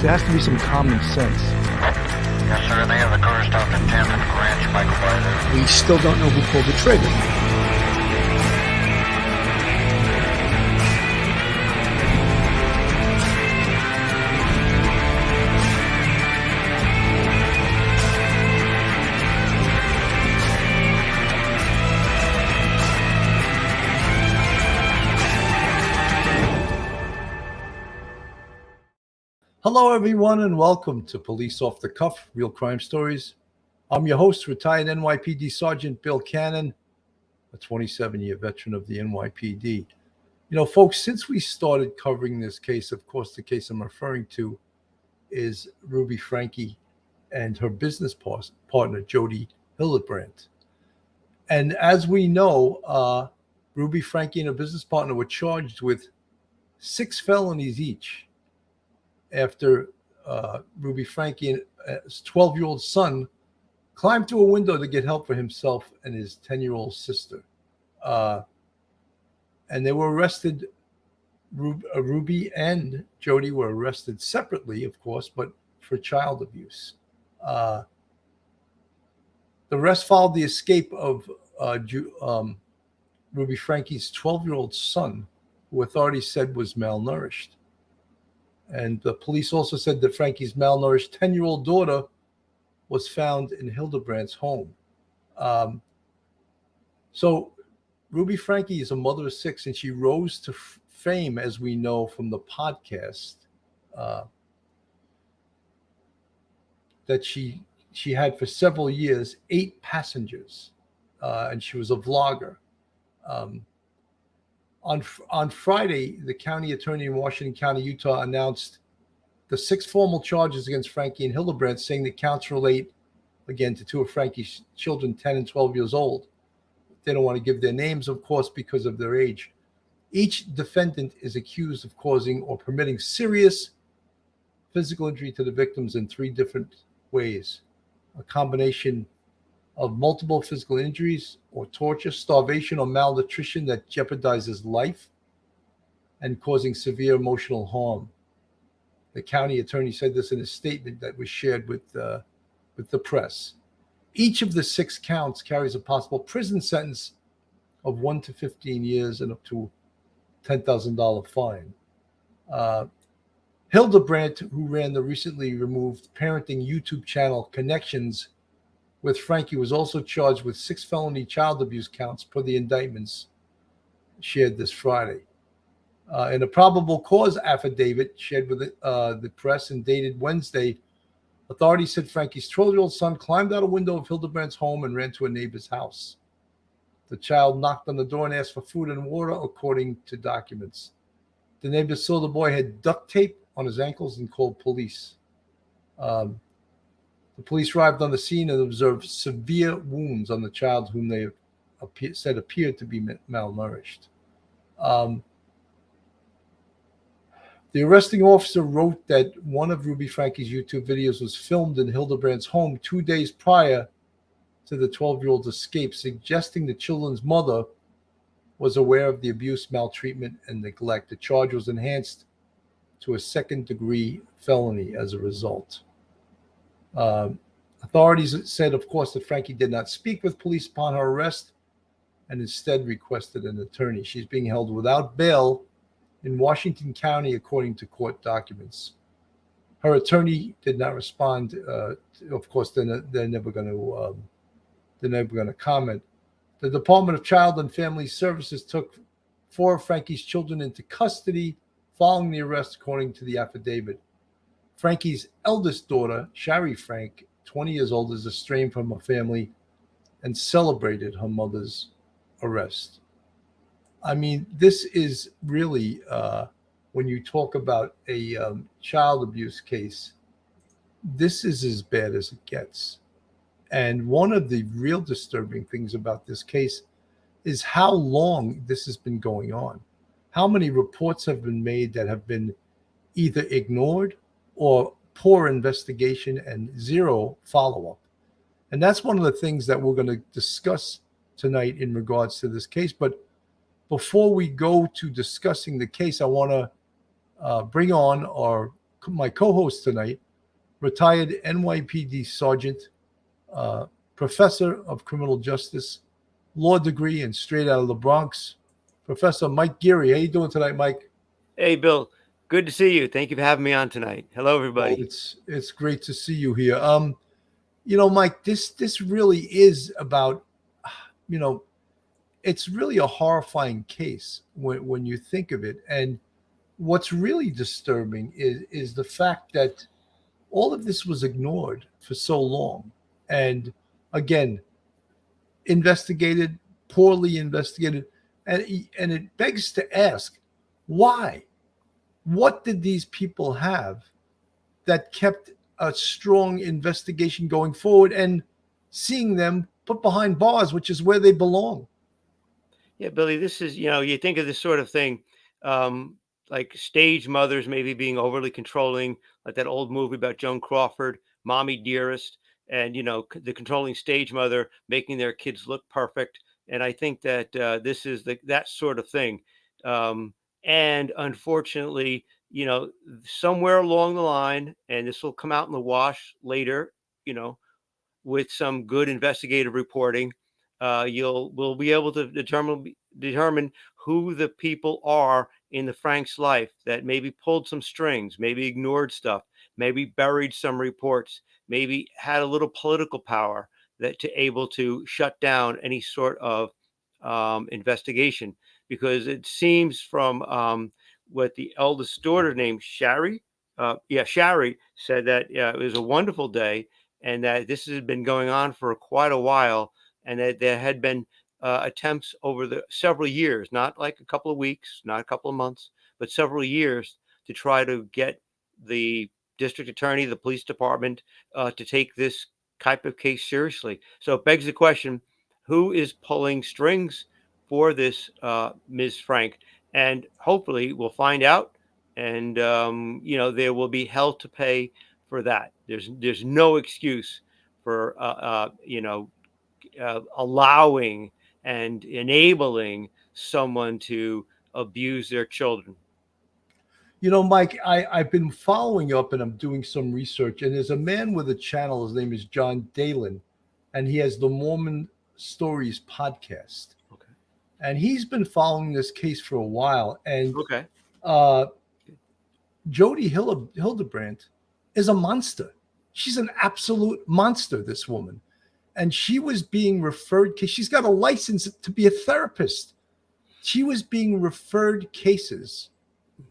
There has to be some common sense. Yes, sir. They have the car stopped at 10th and Ranch, Michael Byler. We still don't know who pulled the trigger. Hello, everyone, and welcome to Police Off the Cuff, Real Crime Stories. I'm your host, retired NYPD Sergeant Bill Cannon, a 27-year veteran of the NYPD. You know, folks, since we started covering this case, of course, the case I'm referring to is Ruby Franke and her business partner, Jodi Hildebrandt. And as we know, Ruby Franke and her business partner were charged with 6 felonies each, after Ruby Franke and his 12-year-old son climbed through a window to get help for himself and his 10-year-old sister. And they were arrested. Ruby and Jodi were arrested separately, of course, but for child abuse. The rest followed the escape of Ruby Franke's 12-year-old son, who authorities said was malnourished. And the police also said that Franke's malnourished 10-year-old daughter was found in Hildebrandt's home. So Ruby Franke is a mother of 6, and she rose to fame, as we know from the podcast, that she had for several years 8 passengers, and she was a vlogger. On Friday, the county attorney in Washington County, Utah, announced the 6 formal charges against Franke and Hildebrandt, saying the counts relate, again, to 2 of Franke's children, 10 and 12 years old. They don't want to give their names, of course, because of their age. Each defendant is accused of causing or permitting serious physical injury to the victims in 3 different ways: a combination of multiple physical injuries or torture, starvation or malnutrition that jeopardizes life, and causing severe emotional harm. The county attorney said this in a statement that was shared with the press. Each of the 6 counts carries a possible prison sentence of 1 to 15 years and up to $10,000 fine. Hildebrandt, who ran the recently removed parenting YouTube channel Connections with Franke, was also charged with 6 felony child abuse counts per the indictments shared this Friday. In a probable cause affidavit shared with the press and dated Wednesday, authorities said Franke's 12-year-old son climbed out a window of Hildebrandt's home and ran to a neighbor's house. The child knocked on the door and asked for food and water, according to documents. The neighbor saw the boy had duct tape on his ankles and called police. The police arrived on the scene and observed severe wounds on the child, whom they said appeared to be malnourished. The arresting officer wrote that one of Ruby Franke's YouTube videos was filmed in Hildebrandt's home 2 days prior to the 12-year-old's escape, suggesting the children's mother was aware of the abuse, maltreatment, and neglect. The charge was enhanced to a second-degree felony as a result. Authorities said, of course, that Franke did not speak with police upon her arrest and instead requested an attorney. She's being held without bail in Washington County, according to court documents. Her attorney did not respond. Of course, they're never going to comment. The Department of Child and Family Services took 4 of Franke's children into custody following the arrest, according to the affidavit. Franke's eldest daughter, Shari Franke, 20 years old, is estranged from her family and celebrated her mother's arrest. I mean, this is really, when you talk about a child abuse case, this is as bad as it gets. And one of the real disturbing things about this case is how long this has been going on. How many reports have been made that have been either ignored or poor investigation and 0 follow-up. And that's one of the things that we're going to discuss tonight in regards to this case. But before we go to discussing the case, I want to bring on our my co-host tonight, retired NYPD Sergeant, uh, professor of criminal justice, law degree, and straight out of the Bronx, Professor Mike Geary. How you doing tonight, Mike? Hey, Bill. Good to see you. Thank you for having me on tonight. Hello, Well, everybody. it's great to see you here. Mike, this really is about, you know, it's really a horrifying case when you think of it. And what's really disturbing is the fact that all of this was ignored for so long. And again, investigated, poorly investigated. And it begs to ask, why? What did these people have that kept a strong investigation going forward and seeing them put behind bars, which is where they belong? Yeah, Billy, this is, you think of this sort of thing, um, like stage mothers maybe being overly controlling, like that old movie about Joan Crawford, Mommy Dearest, and, the controlling stage mother making their kids look perfect. And I think that this is that sort of thing. Um, and unfortunately, somewhere along the line, and this will come out in the wash later, you know, with some good investigative reporting, we'll be able to determine who the people are in the Frank's life that maybe pulled some strings, maybe ignored stuff, maybe buried some reports, maybe had a little political power that to able to shut down any sort of investigation. Because it seems from what the eldest daughter named Shari, Shari said that it was a wonderful day and that this has been going on for quite a while, and that there had been attempts over the several years, not like a couple of weeks, not a couple of months, but several years to try to get the district attorney, the police department, to take this type of case seriously. So it begs the question: who is pulling strings for this Ms. Frank? And hopefully, we'll find out, and there will be hell to pay for that. There's no excuse for allowing and enabling someone to abuse their children. Mike, I've been following up and I'm doing some research, and there's a man with a channel. His name is John Dalen, and he has the Mormon Stories podcast. Okay. And he's been following this case for a while. And Okay. Jodi Hildebrandt is a monster. She's an absolute monster, this woman. And she was being referred, she's got a license to be a therapist. She was being referred cases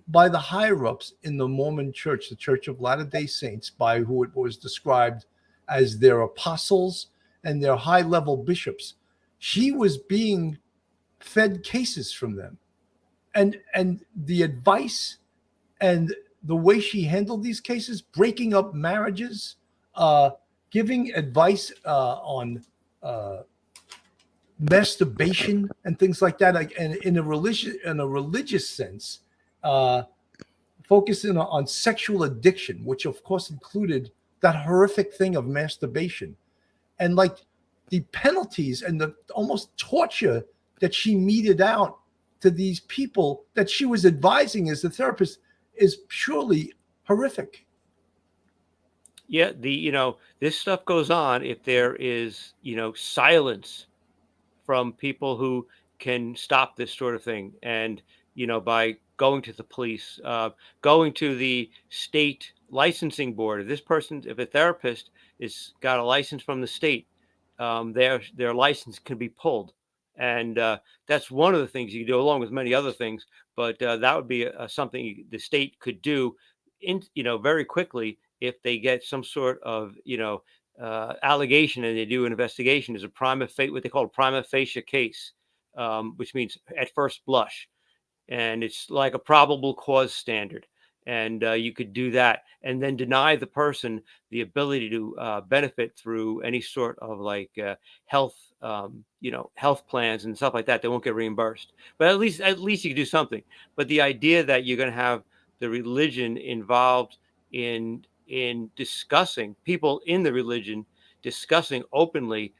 by the higher ups in the Mormon church, the Church of Latter-day Saints, by who it was described as their apostles and their high level bishops. She was being fed cases from them. And the advice and the way she handled these cases, breaking up marriages, giving advice on masturbation and things like that, and in a religious sense, focusing on sexual addiction, which of course included that horrific thing of masturbation, and like the penalties and the almost torture that she meted out to these people that she was advising as a therapist is purely horrific. Yeah, this stuff goes on if there is, silence from people who can stop this sort of thing. And, by going to the police, going to the state licensing board. If a therapist is got a license from the state, their license can be pulled. And that's one of the things you can do, along with many other things. But that would be something the state could do, very quickly if they get some sort of allegation and they do an investigation. Is a what they call a prima facie case, which means at first blush, and it's like a probable cause standard. And you could do that and then deny the person the ability to benefit through any sort of health, health plans and stuff like that. They won't get reimbursed, but at least you can do something. But the idea that you're going to have the religion involved in discussing, people in the religion discussing openly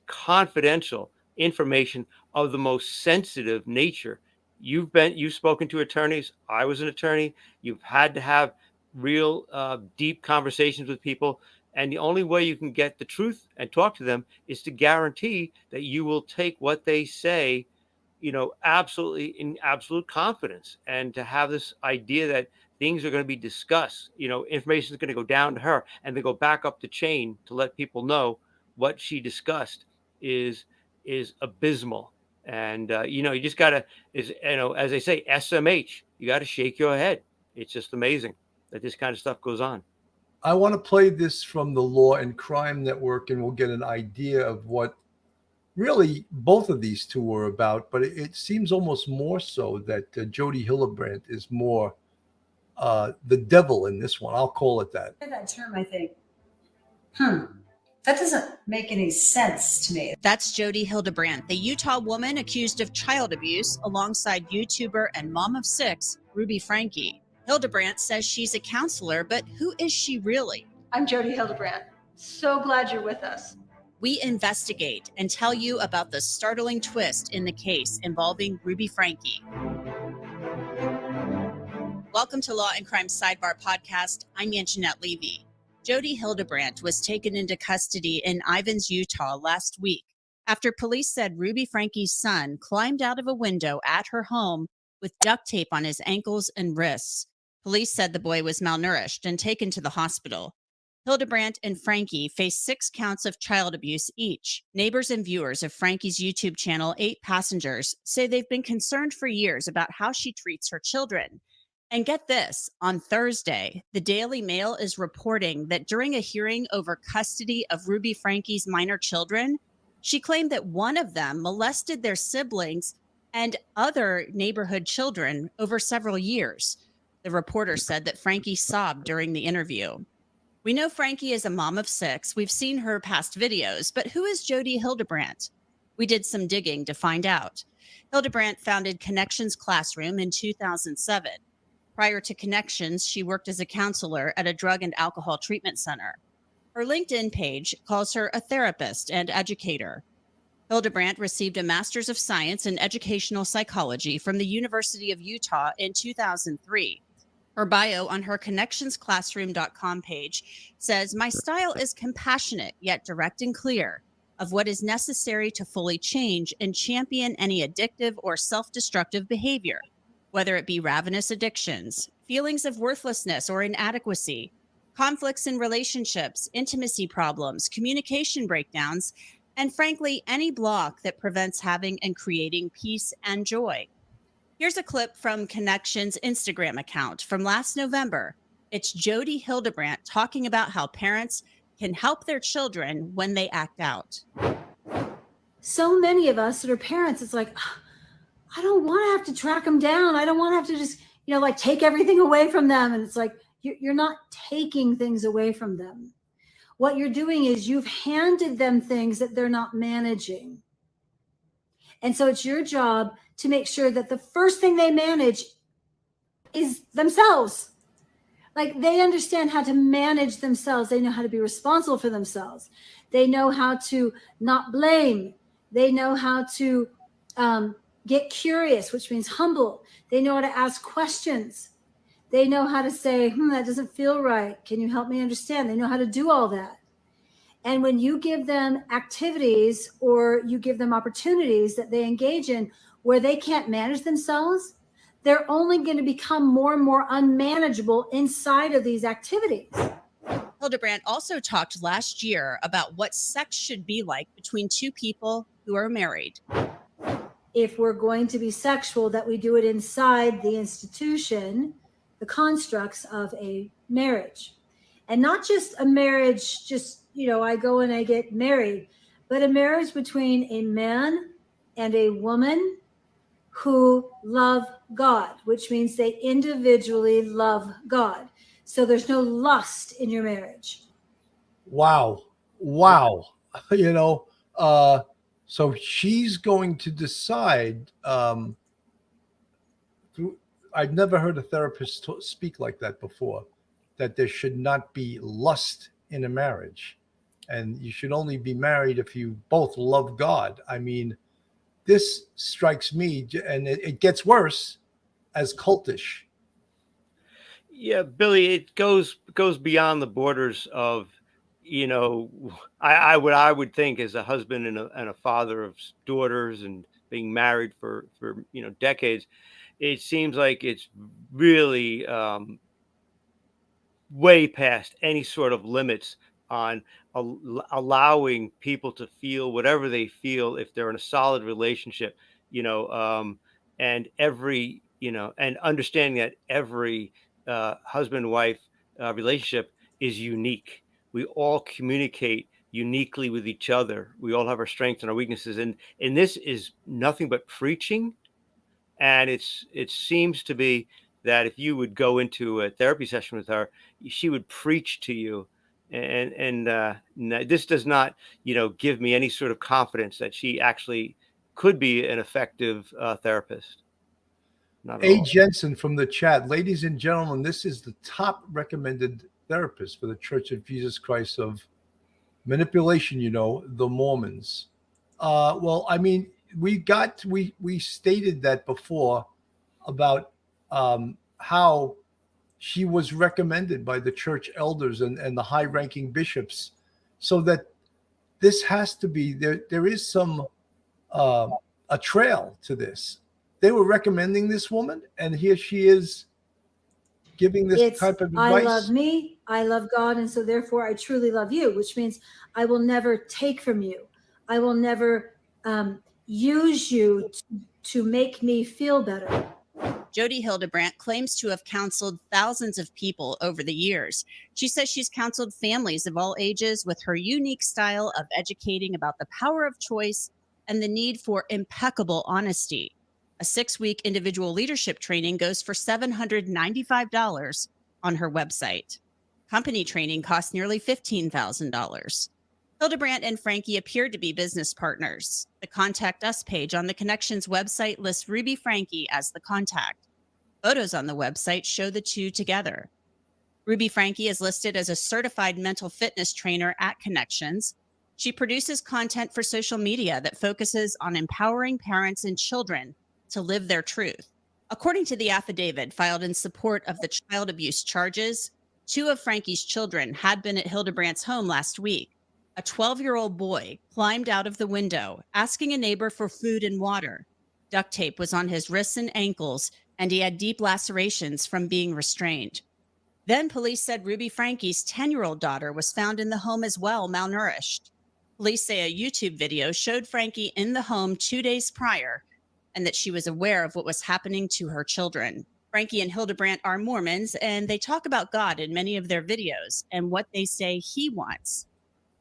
confidential information of the most sensitive nature. You've spoken to attorneys. I was an attorney. You've had to have real deep conversations with people. And the only way you can get the truth and talk to them is to guarantee that you will take what they say, absolutely in absolute confidence, and to have this idea that things are going to be discussed, information is going to go down to her and then go back up the chain to let people know what she discussed is abysmal. And you just gotta, as they say, SMH, you got to shake your head. It's just amazing that this kind of stuff goes on. I want to play this from the Law and Crime Network, and we'll get an idea of what really both of these two were about. But it seems almost more so that Jodi Hildebrandt is more the devil in this one. I'll call it that. That term, I think, that doesn't make any sense to me. That's Jodi Hildebrandt, the Utah woman accused of child abuse alongside YouTuber and mom of 6, Ruby Franke. Hildebrandt says she's a counselor, but who is she really? I'm Jodi Hildebrandt. So glad you're with us. We investigate and tell you about the startling twist in the case involving Ruby Franke. Welcome to Law and Crime Sidebar Podcast. I'm Anjanette Levy. Jodi Hildebrandt was taken into custody in Ivins, Utah last week after police said Ruby Franke's son climbed out of a window at her home with duct tape on his ankles and wrists. Police said the boy was malnourished and taken to the hospital. Hildebrandt and Franke face 6 counts of child abuse each. Neighbors and viewers of Franke's YouTube channel, 8 Passengers, say they've been concerned for years about how she treats her children. And get this, on Thursday, the Daily Mail is reporting that during a hearing over custody of Ruby Franke's minor children, she claimed that one of them molested their siblings and other neighborhood children over several years. The reporter said that Franke sobbed during the interview. We know Franke is a mom of 6. We've seen her past videos, but who is Jodi Hildebrandt? We did some digging to find out. Hildebrandt founded Connections Classroom in 2007. Prior to Connections, she worked as a counselor at a drug and alcohol treatment center. Her LinkedIn page calls her a therapist and educator. Hildebrandt received a Master's of Science in Educational Psychology from the University of Utah in 2003. Her bio on her connectionsclassroom.com page says, "My style is compassionate yet direct and clear of what is necessary to fully change and champion any addictive or self-destructive behavior, whether it be ravenous addictions, feelings of worthlessness or inadequacy, conflicts in relationships, intimacy problems, communication breakdowns, and frankly, any block that prevents having and creating peace and joy." Here's a clip from Connections' Instagram account from last November. It's Jodi Hildebrandt talking about how parents can help their children when they act out. So many of us that are parents, it's like, I don't want to have to track them down. I don't want to have to just, like take everything away from them. And it's like, you're not taking things away from them. What you're doing is you've handed them things that they're not managing. And so it's your job to make sure that the first thing they manage is themselves. Like they understand how to manage themselves. They know how to be responsible for themselves. They know how to not blame. They know how to get curious, which means humble. They know how to ask questions. They know how to say, that doesn't feel right. Can you help me understand? They know how to do all that. And when you give them activities or you give them opportunities that they engage in where they can't manage themselves, they're only going to become more and more unmanageable inside of these activities. Hildebrandt also talked last year about what sex should be like between 2 people who are married. If we're going to be sexual, that we do it inside the institution, the constructs of a marriage. And not just a marriage, I go and I get married, but a marriage between a man and a woman who love God, which means they individually love God. So there's no lust in your marriage. Wow. So she's going to decide. I've never heard a therapist speak like that before, that there should not be lust in a marriage. And you should only be married if you both love God. I mean, this strikes me, and it gets worse, as cultish. Yeah, Billy, it goes beyond the borders of, I would think as a husband and a father of daughters and being married for decades, it seems like it's really way past any sort of limits on allowing people to feel whatever they feel if they're in a solid relationship, you know, um, and and understanding that every husband wife relationship is unique. We all communicate uniquely with each other. We all have our strengths and our weaknesses, and this is nothing but preaching. And it seems to be that if you would go into a therapy session with her, she would preach to you. This does not, give me any sort of confidence that she actually could be an effective therapist. Not at A. all. Jensen from the chat. Ladies and gentlemen, this is the top recommended therapist for the Church of Jesus Christ of Manipulation, the Mormons. Well, I mean, we stated that before about how she was recommended by the church elders and the high-ranking bishops, so that this has to be there is some a trail to this. They were recommending this woman, and here she is giving this It's type of I advice. love me, I love God, and so therefore I truly love you, which means I will never take from you. I will never use you to make me feel better. Jodi Hildebrandt claims to have counseled thousands of people over the years. She says she's counseled families of all ages with her unique style of educating about the power of choice and the need for impeccable honesty. A 6-week individual leadership training goes for $795 on her website. Company training costs nearly $15,000. Hildebrandt and Franke appeared to be business partners. The Contact Us page on the Connections website lists Ruby Franke as the contact. Photos on the website show the two together. Ruby Franke is listed as a certified mental fitness trainer at Connections. She produces content for social media that focuses on empowering parents and children to live their truth. According to the affidavit filed in support of the child abuse charges, 2 of Franke's children had been at Hildebrandt's home last week. A 12-year-old boy climbed out of the window, asking a neighbor for food and water. Duct tape was on his wrists and ankles, and he had deep lacerations from being restrained. Then police said Ruby Franke's 10-year-old daughter was found in the home as well, malnourished. Police say a YouTube video showed Franke in the home 2 days prior and that she was aware of what was happening to her children. Franke and Hildebrandt are Mormons, and they talk about God in many of their videos and what they say he wants.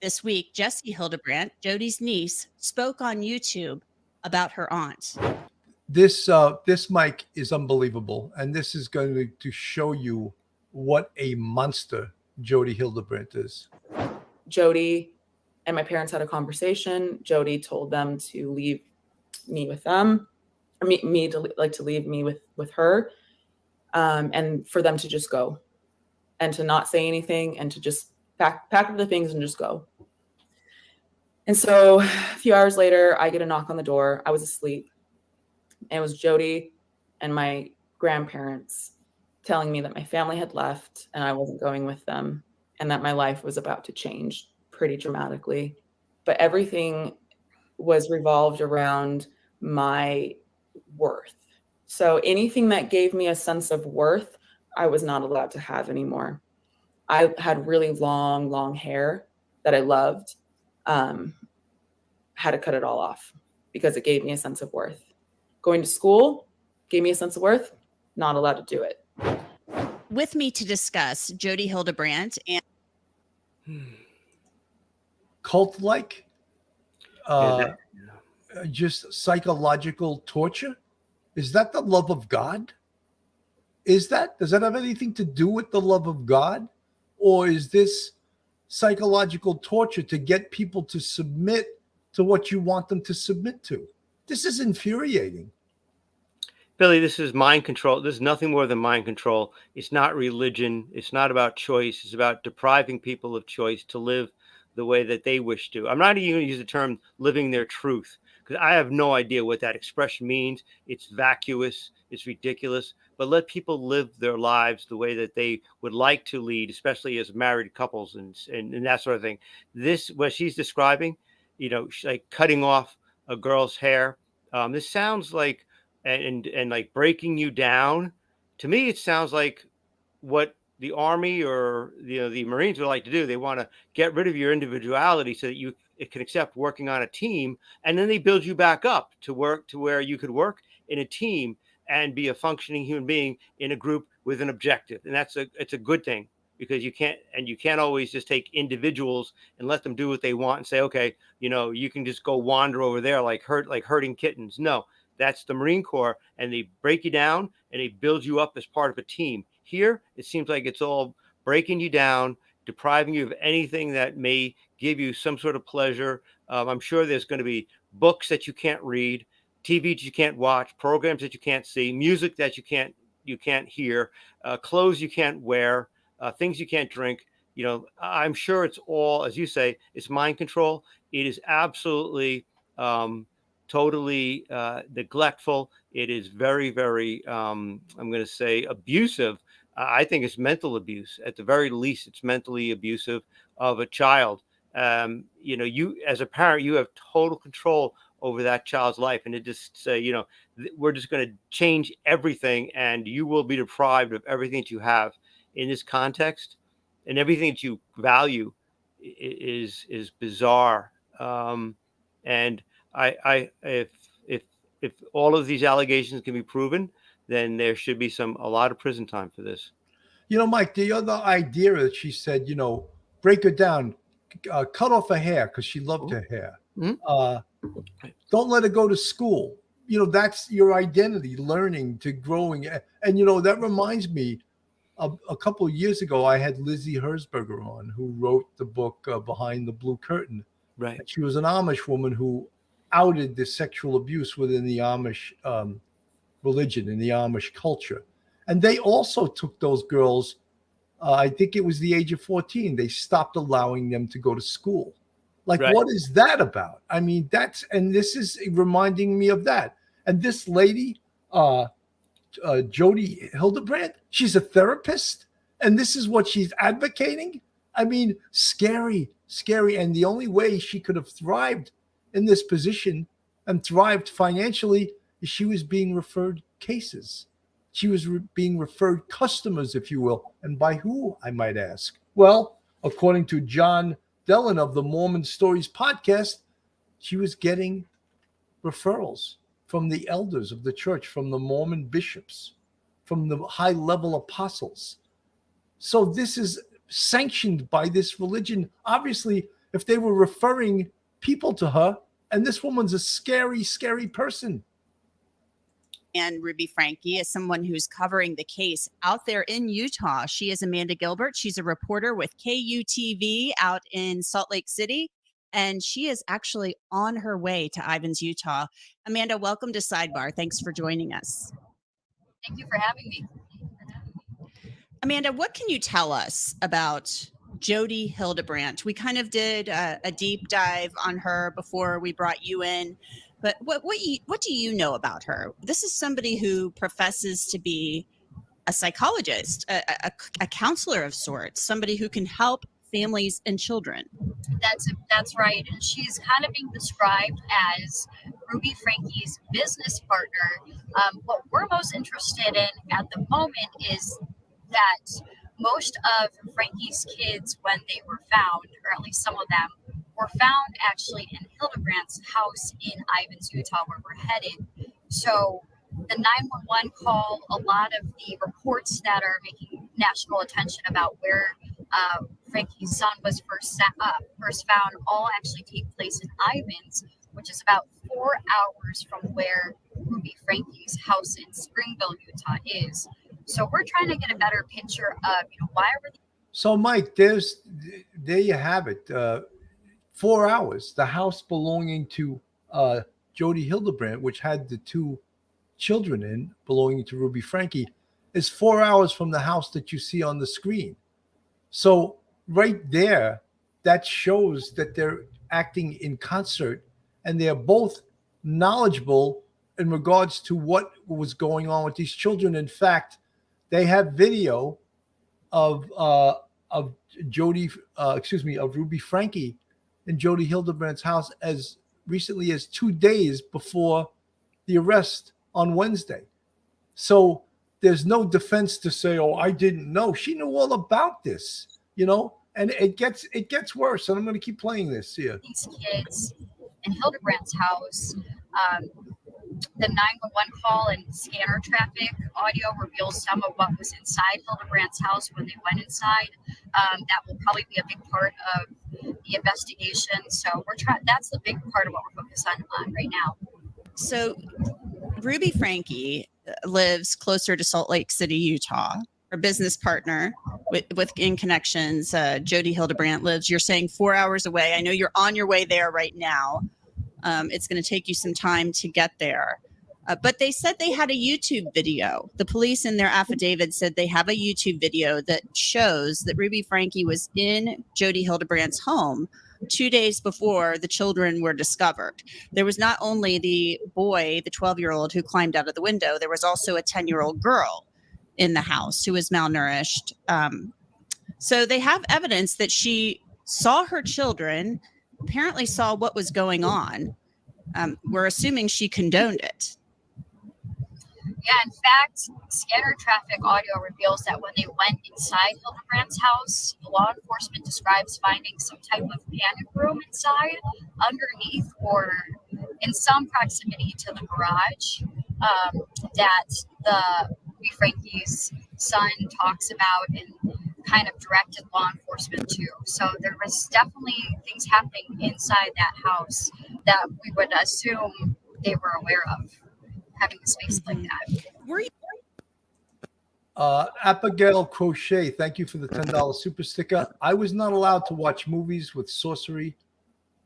This week, Jodi Hildebrandt, Jodi's niece, spoke on YouTube about her aunt. This mic is unbelievable, and this is going to show you what a monster Jodi Hildebrandt is. Jodi and my parents had a conversation. Jodi told them to leave me with them, or me to leave me with her, and for them to just go, and to not say anything, and to just pack up the things and just go. And so a few hours later, I get a knock on the door. I was asleep. And it was Jodi and my grandparents telling me that my family had left and I wasn't going with them, and that my life was about to change pretty dramatically. But everything was revolved around my worth. So anything that gave me a sense of worth, I was not allowed to have anymore. I had really long hair that I loved. Had to cut it all off because it gave me a sense of worth. Going to school gave me a sense of worth. Not allowed to do it. With me to discuss Jodi Hildebrandt and Cult-like, just psychological torture. Is that the love of God? Does that have anything to do with the love of God? Or is this psychological torture to get people to submit to what you want them to submit to? This is infuriating. Billy, this is mind control. This is nothing more than mind control. It's not religion. It's not about choice. It's about depriving people of choice to live the way that they wish to. I'm not even going to use the term living their truth, because I have no idea what that expression means. It's vacuous. It's ridiculous. but let people live their lives the way that they would like to lead, especially as married couples and that sort of thing. This, what she's describing, she's like cutting off a girl's hair. This sounds like, and like breaking you down. To me, it sounds like what the Army or the Marines would like to do. They want to get rid of your individuality so that it can accept working on a team, and then they build you back up to work to where you could work in a team and be a functioning human being in a group with an objective. And it's a good thing, because you can't always just take individuals and let them do what they want and say, okay, you can just go wander over there like herding kittens. No, that's the Marine Corps, and they break you down and they build you up as part of a team. Here, it seems like it's all breaking you down, depriving you of anything that may give you some sort of pleasure. I'm sure there's going to be books that you can't read, TV that you can't watch, programs that you can't see, music that you can't hear, clothes you can't wear, things you can't drink. I'm sure it's all, as you say, it's mind control. It is absolutely totally neglectful. It is very, very, I'm going to say, abusive. I think it's mental abuse. At the very least, it's mentally abusive of a child. You as a parent, you have total control over that child's life, and it just say, we're just going to change everything, and you will be deprived of everything that you have in this context, and everything that you value is bizarre. And if all of these allegations can be proven, then there should be a lot of prison time for this. Mike, the other idea that she said, break her down, cut off her hair because she loved her hair. Don't let her go to school. That's your identity, learning to growing. And, that reminds me, a couple of years ago, I had Lizzie Herzberger on, who wrote the book Behind the Blue Curtain. Right. She was an Amish woman who outed the sexual abuse within the Amish religion and the Amish culture. And they also took those girls, I think it was the age of 14, they stopped allowing them to go to school. Like, right. What is that about? I mean, this is reminding me of that. And this lady, Jodi Hildebrandt, she's a therapist, and this is what she's advocating. I mean, scary. And the only way she could have thrived in this position and thrived financially is she was being referred cases. She was being referred customers, if you will. And by who, I might ask? Well, according to John Dellin of the Mormon Stories podcast, she was getting referrals from the elders of the church, from the Mormon bishops, from the high-level apostles. So this is sanctioned by this religion. Obviously, if they were referring people to her, and this woman's a scary, scary person. And Ruby Franke is someone who's covering the case out there in Utah. She is Amanda Gilbert. She's a reporter with KUTV out in Salt Lake City, and she is actually on her way to Ivins, Utah. Amanda, welcome to Sidebar. Thanks for joining us. Thank you for having me. Amanda, what can you tell us about Jodi Hildebrandt? We kind of did a deep dive on her before we brought you in. But what do you know about her? This is somebody who professes to be a psychologist, a counselor of sorts, somebody who can help families and children. That's right. And she's kind of being described as Ruby Franke's business partner. What we're most interested in at the moment is that most of Franke's kids, when they were found, or at least some of them, were found actually in Hildebrandt's house in Ivins, Utah, where we're headed. So the 911 call, a lot of the reports that are making national attention about where Franke's son was first found, all actually take place in Ivins, which is about 4 hours from where Ruby Franke's house in Springville, Utah is. So we're trying to get a better picture of, why were they. So Mike, there you have it. 4 hours. The house belonging to Jodi Hildebrandt, which had the 2 children in, belonging to Ruby Franke, is 4 hours from the house that you see on the screen. So right there, that shows that they're acting in concert, and they're both knowledgeable in regards to what was going on with these children. In fact, they have video of Ruby Franke in Jodi Hildebrandt's house as recently as 2 days before the arrest on Wednesday. So there's no defense to say, "Oh, I didn't know." She knew all about this, and it gets worse. And I'm going to keep playing this here. These kids in Hildebrandt's house, the 911 call and scanner traffic audio reveals some of what was inside Hildebrandt's house when they went inside. That will probably be a big part of the investigation. So that's the big part of what we're focused on right now. So Ruby Franke lives closer to Salt Lake City, Utah. Her business partner with in connections, Jodi Hildebrandt, lives, you're saying, 4 hours away. I know you're on your way there right now. It's going to take you some time to get there. But they said they had a YouTube video. The police in their affidavit said they have a YouTube video that shows that Ruby Franke was in Jodi Hildebrandt's home 2 days before the children were discovered. There was not only the boy, the 12-year-old who climbed out of the window, there was also a 10-year-old girl in the house who was malnourished. So they have evidence that she saw her children, apparently saw what was going on. We're assuming she condoned it. Yeah, in fact, scanner traffic audio reveals that when they went inside Hildebrandt's house, law enforcement describes finding some type of panic room inside, underneath, or in some proximity to the garage that the Ruby Franke's son talks about and kind of directed law enforcement to. So there was definitely things happening inside that house that we would assume they were aware of, having a space like that. Were you? Abigail Crochet, thank you for the $10 super sticker. I was not allowed to watch movies with sorcery,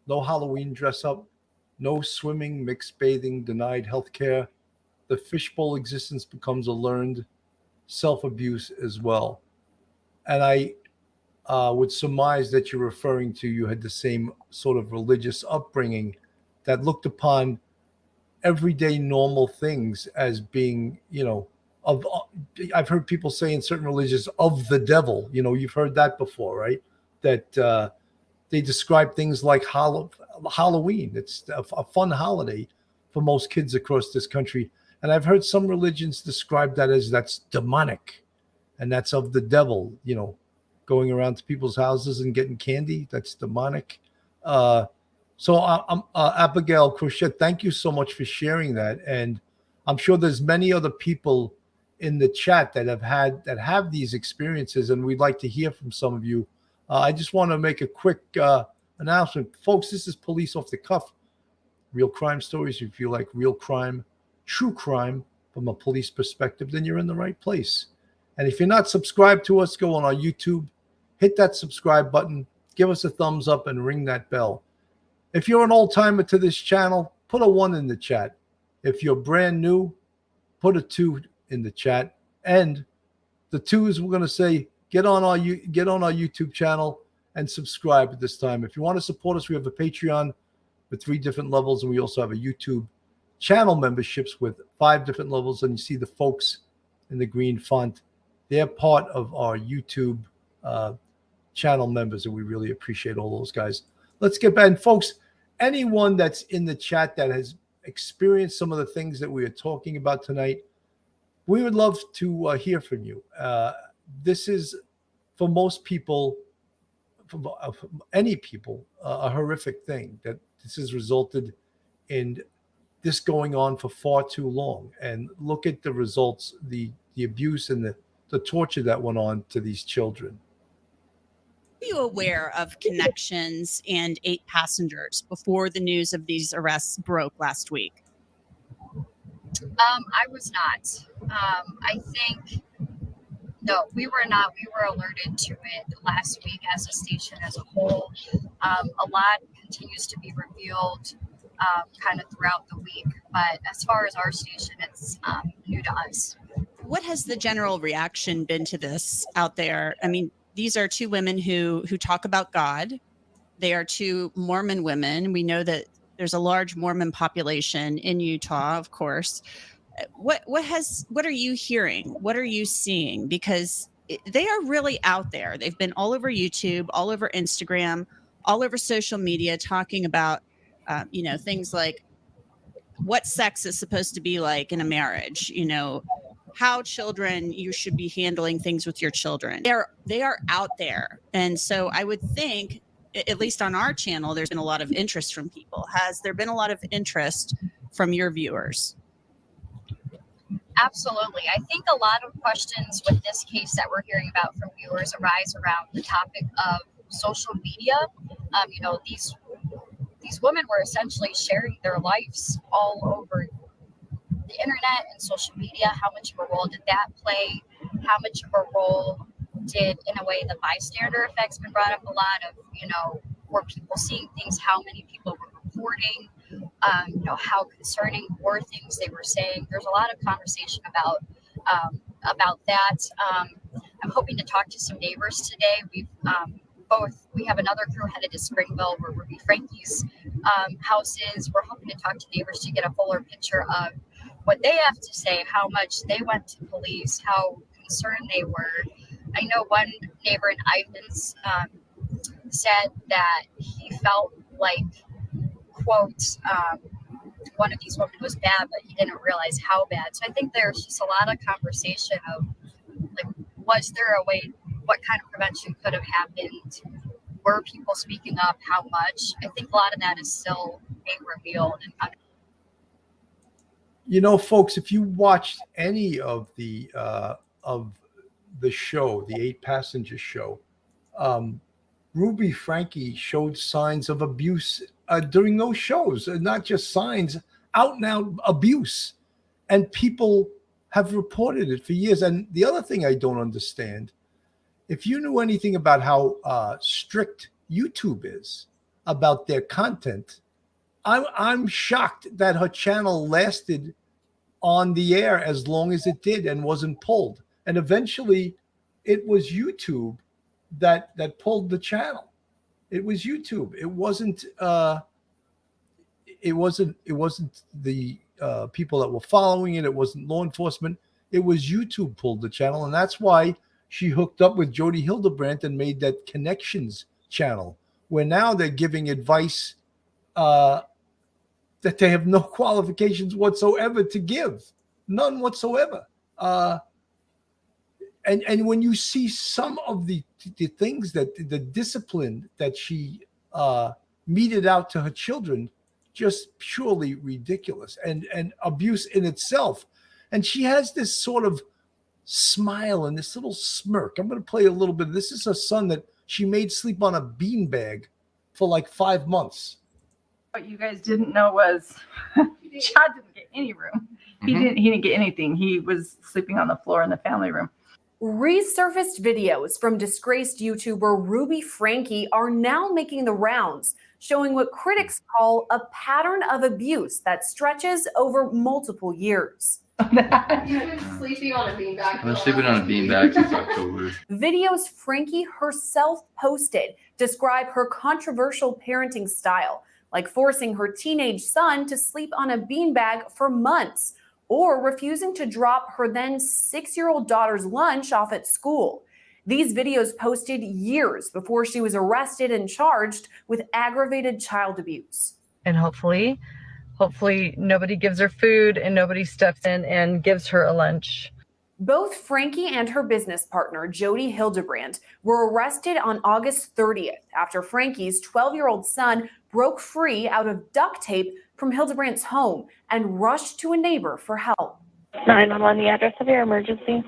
no Halloween dress up, no swimming, mixed bathing, denied health care. The fishbowl existence becomes a learned self-abuse as well. And I would surmise that you're referring to, you had the same sort of religious upbringing that looked upon everyday normal things as being, I've heard people say in certain religions, of the devil. You've heard that before, right? That they describe things like Halloween. It's a fun holiday for most kids across this country. And I've heard some religions describe that as that's demonic and that's of the devil, going around to people's houses and getting candy. That's demonic. So Abigail Crochet, thank you so much for sharing that. And I'm sure there's many other people in the chat that have these experiences, and we'd like to hear from some of you. I just want to make a quick announcement. Folks, this is Police Off the Cuff. Real crime stories. If you like real crime, true crime from a police perspective, then you're in the right place. And if you're not subscribed to us, go on our YouTube, hit that subscribe button, give us a thumbs up, and ring that bell. If you're an old timer to this channel, put a 1 in the chat. If you're brand new, put a 2 in the chat. And the 2s, we're going to say, get on our YouTube channel and subscribe at this time. If you want to support us, we have a Patreon with 3 different levels, and we also have a YouTube channel memberships with 5 different levels. And you see the folks in the green font. They're part of our YouTube channel members, and we really appreciate all those guys. Let's get back. And folks, anyone that's in the chat that has experienced some of the things that we are talking about tonight, we would love to hear from you. This is, for most people, for any people, a horrific thing, that this has resulted in this going on for far too long. And look at the results, the abuse and the torture that went on to these children. Are you aware of connections and 8 passengers before the news of these arrests broke last week? I was not. I think, no, we were not. We were alerted to it last week as a station as a whole. A lot continues to be revealed kind of throughout the week. But as far as our station, it's new to us. What has the general reaction been to this out there? I mean, these are 2 women who talk about God. They are 2 Mormon women. We know that There's a large Mormon population in Utah, of course. What are you hearing? What are you seeing? Because they are really out there. They've been all over YouTube, all over Instagram, all over social media, talking about, things like what sex is supposed to be like in a marriage, how you should be handling things with your children. They are out there. And so I would think, at least on our channel, there's been a lot of interest from people. Has there been a lot of interest from your viewers? Absolutely. I think a lot of questions with this case that we're hearing about from viewers arise around the topic of social media. These women were essentially sharing their lives all over the internet and social media. How much of a role did that play? How much of a role did, in a way, the bystander effect's been brought up a lot of, were people seeing things, how many people were reporting, how concerning were things they were saying. There's a lot of conversation about that. I'm hoping to talk to some neighbors today. We have another crew headed to Springville where Ruby Franke's house is. We're hoping to talk to neighbors to get a fuller picture of what they have to say, how much they went to police, how concerned they were. I know one neighbor in Ivins said that he felt like, quote, one of these women was bad, but he didn't realize how bad. So I think there's just a lot of conversation of, like, was there a way, what kind of prevention could have happened? Were people speaking up? How much? I think a lot of that is still being revealed. Folks, if you watched any of the show, the 8-passenger show, Ruby Franke showed signs of abuse during those shows, not just signs, out and out abuse. And people have reported it for years. And the other thing I don't understand, if you knew anything about how strict YouTube is about their content, I'm shocked that her channel lasted on the air as long as it did and wasn't pulled. And eventually it was YouTube that pulled the channel. It was YouTube. It wasn't the people that were following it. It wasn't law enforcement. It was YouTube pulled the channel. And that's why she hooked up with Jodi Hildebrandt and made that Connections channel, where now they're giving advice that they have no qualifications whatsoever to give. None whatsoever. And when you see some of the things that the discipline that she meted out to her children, just purely ridiculous and abuse in itself. And she has this sort of smile and this little smirk. I'm going to play a little bit. This is her son that she made sleep on a beanbag for like 5 months. What you guys didn't know was Chad didn't get any room. He didn't get anything. He was sleeping on the floor in the family room. Resurfaced videos from disgraced YouTuber Ruby Franke are now making the rounds, showing what critics call a pattern of abuse that stretches over multiple years. You've been sleeping on a beanbag. I've been sleeping on a beanbag since October. Videos Franke herself posted describe her controversial parenting style, like forcing her teenage son to sleep on a beanbag for months, or refusing to drop her then 6-year-old daughter's lunch off at school. These videos posted years before she was arrested and charged with aggravated child abuse. And hopefully nobody gives her food and nobody steps in and gives her a lunch. Both Franke and her business partner, Jodi Hildebrandt, were arrested on August 30th after Franke's 12-year-old son broke free out of duct tape from Hildebrandt's home and rushed to a neighbor for help. 911, the address of your emergency.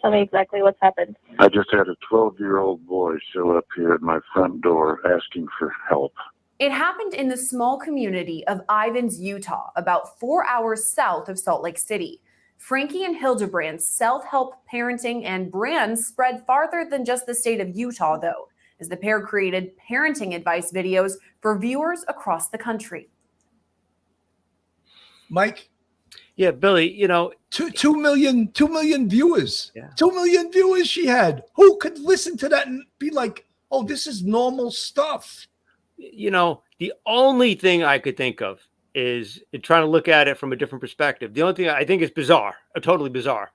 Tell me exactly what's happened. I just had a 12-year-old boy show up here at my front door asking for help. It happened in the small community of Ivins, Utah, about 4 hours south of Salt Lake City. Franke and Hildebrandt's self-help parenting and brand spread farther than just the state of Utah, though, as the pair created parenting advice videos for viewers across the country. Mike? Yeah, Billy, 2 million viewers. Yeah. 2 million viewers she had. Who could listen to that and be like, oh, this is normal stuff? you know, the only thing I could think of is trying to look at it from a different perspective. The only thing I think is bizarre, totally bizarre,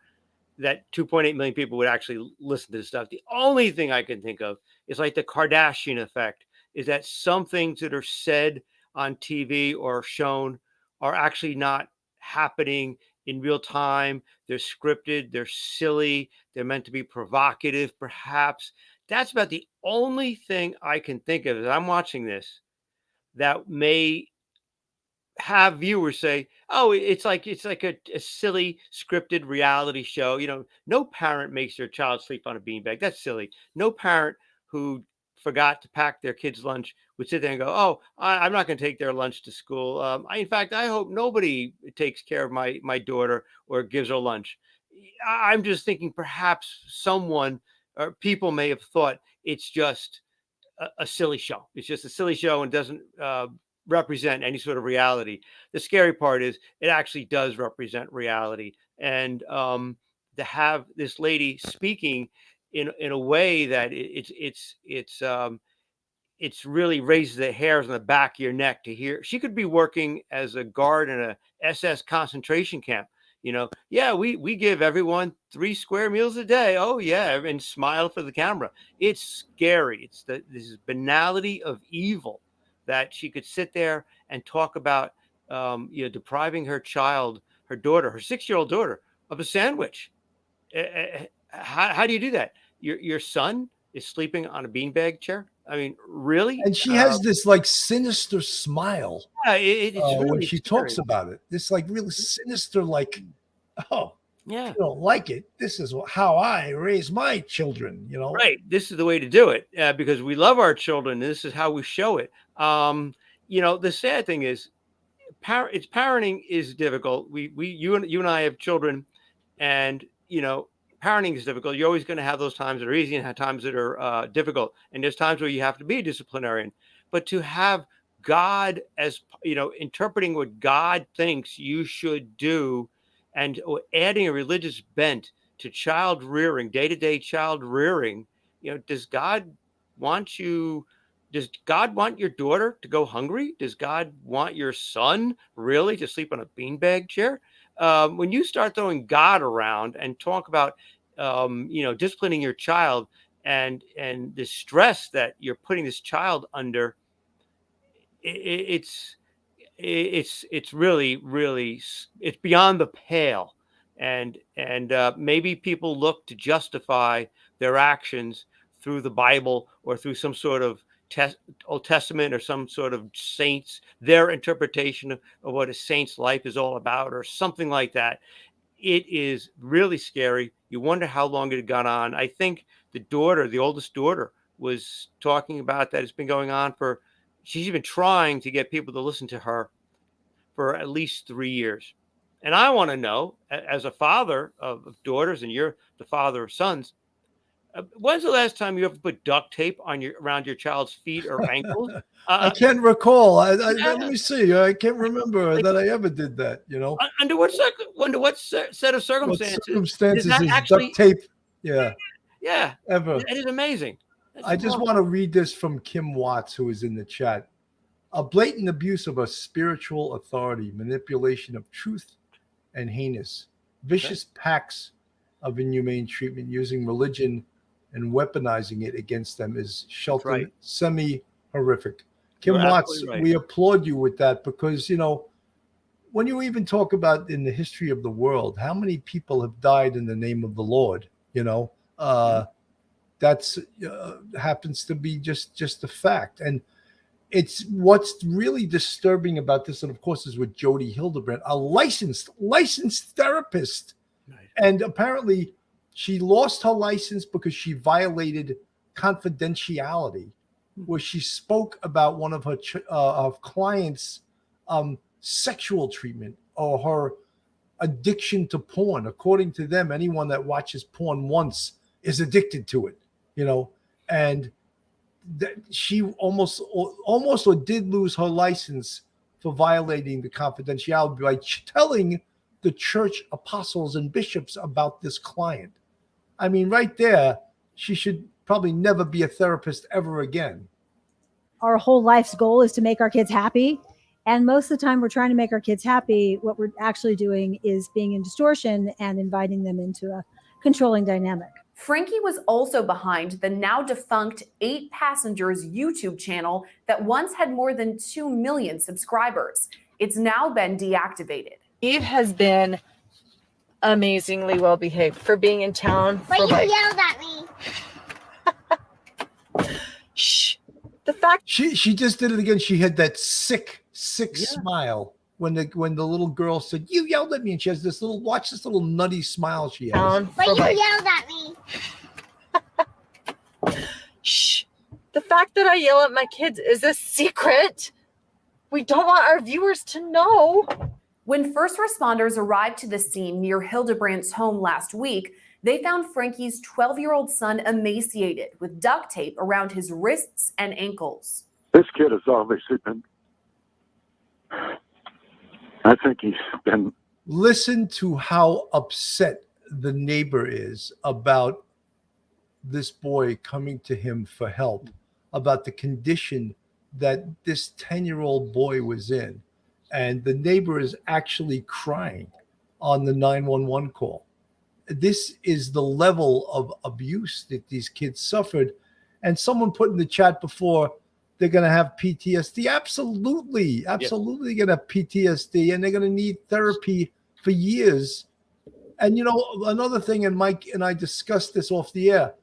that 2.8 million people would actually listen to this stuff. The only thing I can think of is like the Kardashian effect, is that some things that are said on TV or shown are actually not happening in real time. They're scripted, they're silly, they're meant to be provocative, perhaps. That's about the only thing I can think of as I'm watching this that may have viewers say, "Oh, it's like a silly scripted reality show." You know, no parent makes their child sleep on a beanbag. That's silly. No parent who forgot to pack their kid's lunch would sit there and go, "Oh, I'm not going to take their lunch to school." In fact, I hope nobody takes care of my daughter or gives her lunch. I'm just thinking perhaps someone or people may have thought it's just a silly show. It's just a silly show and doesn't represent any sort of reality. The scary part is it actually does represent reality. And to have this lady speaking in a way that it's really raises the hairs on the back of your neck to hear. She could be working as a guard in a SS concentration camp. You know, yeah, we give everyone 3 square meals a day. Oh yeah, and smile for the camera. It's scary. It's this banality of evil that she could sit there and talk about, you know, depriving her child, her daughter, her 6-year-old daughter, of a sandwich. How do you do that? Your son is sleeping on a beanbag chair. I mean, really? And she has this like sinister smile Yeah, it's really when she talks scary. about it. This like really sinister, like, oh, Yeah. if you don't like it, this is how I raise my children, you know? Right. This is the way to do it because we love our children. This is how we show it. You know, the sad thing is, parenting is difficult. You and I have children, and you know, parenting is difficult. You're always going to have those times that are easy and have times that are difficult. And there's times where you have to be a disciplinarian. But to have God as, you know, interpreting what God thinks you should do, and adding a religious bent to child rearing, day-to-day child rearing, you know, does God want your daughter to go hungry? Does God want your son really to sleep on a beanbag chair? When you start throwing God around and talk about, you know, disciplining your child and the stress that you're putting this child under, it's really it's beyond the pale. And maybe people look to justify their actions through the Bible or through some sort of Old Testament or some sort of saints, their interpretation of what a saint's life is all about or something like that. It is really scary. You wonder how long it had gone on. I think the oldest daughter, was talking about that. It's been going on for, she's been trying to get people to listen to her for at least 3 years. And I want to know, as a father of daughters, and you're the father of sons, when's the last time you ever put duct tape on around your child's feet or ankles? I can't recall. Yeah. Let me see. I can't remember Like, that I ever did that, you know? under what set of circumstances? What circumstances does that is actually, duct tape? Yeah, yeah, ever. it is amazing. That's I just awesome. want to read this from Kim Watts, who is in the chat. A blatant abuse of a spiritual authority, manipulation of truth, and heinous, vicious pacts of inhumane treatment using religion and weaponizing it against them is right. semi-horrific. Kim You're Watts, absolutely right. we applaud you with that because, you know, when you even talk about in the history of the world, how many people have died in the name of the Lord, you know, that's happens to be just a fact. And it's what's really disturbing about this, and of course, is with Jodi Hildebrandt, a licensed therapist. Right. And apparently she lost her license because she violated confidentiality, where she spoke about one of her clients' sexual treatment or her addiction to porn. According to them, anyone that watches porn once is addicted to it, you know, and that she almost or did lose her license for violating the confidentiality by telling the church apostles and bishops about this client. I mean, right there, she should probably never be a therapist ever again. our whole life's goal is to make our kids happy. And most of the time we're trying to make our kids happy. What we're actually doing is being in distortion and inviting them into a controlling dynamic. Franke was also behind the now defunct 8 Passengers YouTube channel that once had more than 2 million subscribers. It's now been deactivated. Eve has been amazingly well behaved for being in town. But for you yelled at me. Shh. The fact she just did it again. She had that sick smile when the little girl said, "You yelled at me," and she has this little nutty smile she has. But you yelled at me. Shh. The fact that I yell at my kids is a secret. We don't want our viewers to know. When first responders arrived to the scene near Hildebrandt's home last week, they found Franke's 12-year-old son emaciated with duct tape around his wrists and ankles. This kid has obviously been, I think he's been. Listen to how upset the neighbor is about this boy coming to him for help, about the condition that this 10-year-old boy was in. And the neighbor is actually crying on the 911 call. This is the level of abuse that these kids suffered. And someone put in the chat before, they're going to have PTSD. Absolutely. Absolutely going to have PTSD. And they're going to need therapy for years. And, you know, another thing, and Mike and I discussed this off the air,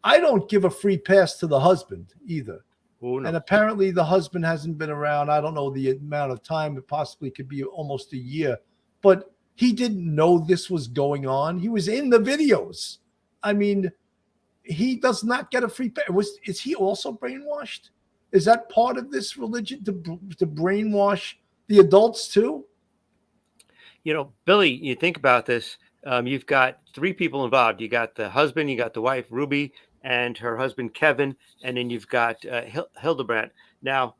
I don't give a free pass to the husband either. Oh, no. And apparently the husband hasn't been around. I don't know the amount of time. It possibly could be almost a year. But he didn't know this was going on. He was in the videos. I mean, he does not get a free pass. Is he also brainwashed? Is that part of this religion to brainwash the adults too? You know, Billy, you think about this. You've got 3 people involved. You got the husband, you got the wife, Ruby, and her husband, Kevin, and then you've got Hildebrandt. Now,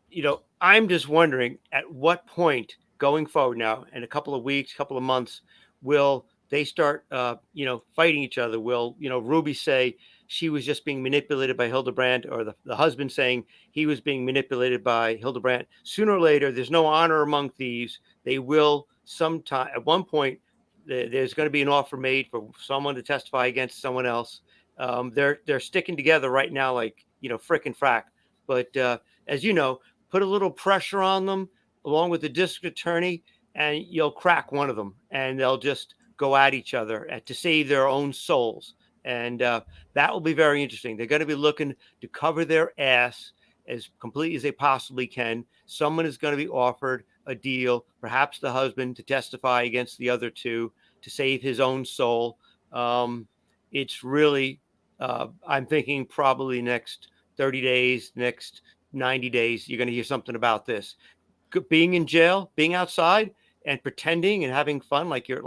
you know, I'm just wondering at what point going forward now, in a couple of weeks, couple of months, will they start, you know, fighting each other? Will, you know, Ruby say she was just being manipulated by Hildebrandt, or the husband saying he was being manipulated by Hildebrandt? Sooner or later, there's no honor among thieves. They will sometime, at one point, there's going to be an offer made for someone to testify against someone else. They're sticking together right now, like, you know, frickin' frack. But as you know, put a little pressure on them along with the district attorney, and you'll crack one of them, and they'll just go at each other to save their own souls. And that will be very interesting. They're going to be looking to cover their ass as completely as they possibly can. Someone is going to be offered a deal, perhaps the husband, to testify against the other 2 to save his own soul. It's really, I'm thinking probably next 30 days, next 90 days, you're going to hear something about this. Being in jail, being outside, and pretending and having fun like you're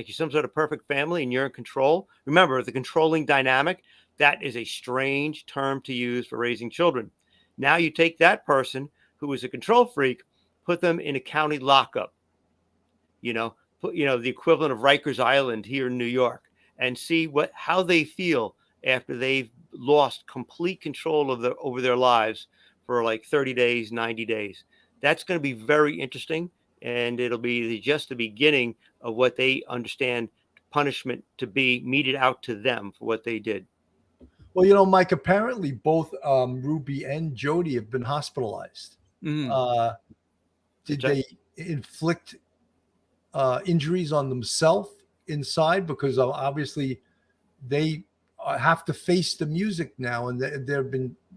some sort of perfect family and you're in control. Remember, the controlling dynamic, that is a strange term to use for raising children. Now you take that person who is a control freak, put them in a county lockup, you know, the equivalent of Rikers Island here in New York, and see how they feel after they've lost complete control of over their lives for like 30 days, 90 days. That's going to be very interesting, and it'll be just the beginning of what they understand punishment to be meted out to them for what they did. Well, you know, Mike, apparently both Ruby and Jody have been hospitalized. Mm. Did they inflict injuries on themselves inside? Because obviously they have to face the music now, and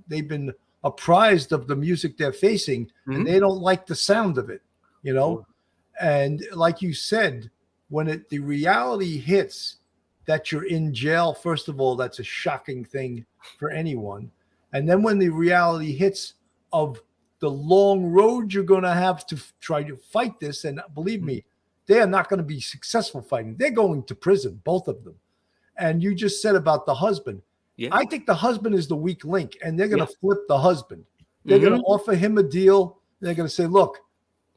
they've been apprised of the music they're facing, and they don't like the sound of it, you know. And like you said, when the reality hits that you're in jail, first of all, that's a shocking thing for anyone. And then when the reality hits of the long road you're going to have to try to fight this, and believe me, they are not going to be successful fighting. They're going to prison, both of them. And you just said about the husband. Yeah. I think the husband is the weak link, and they're going to flip the husband. They're going to offer him a deal. They're going to say, look,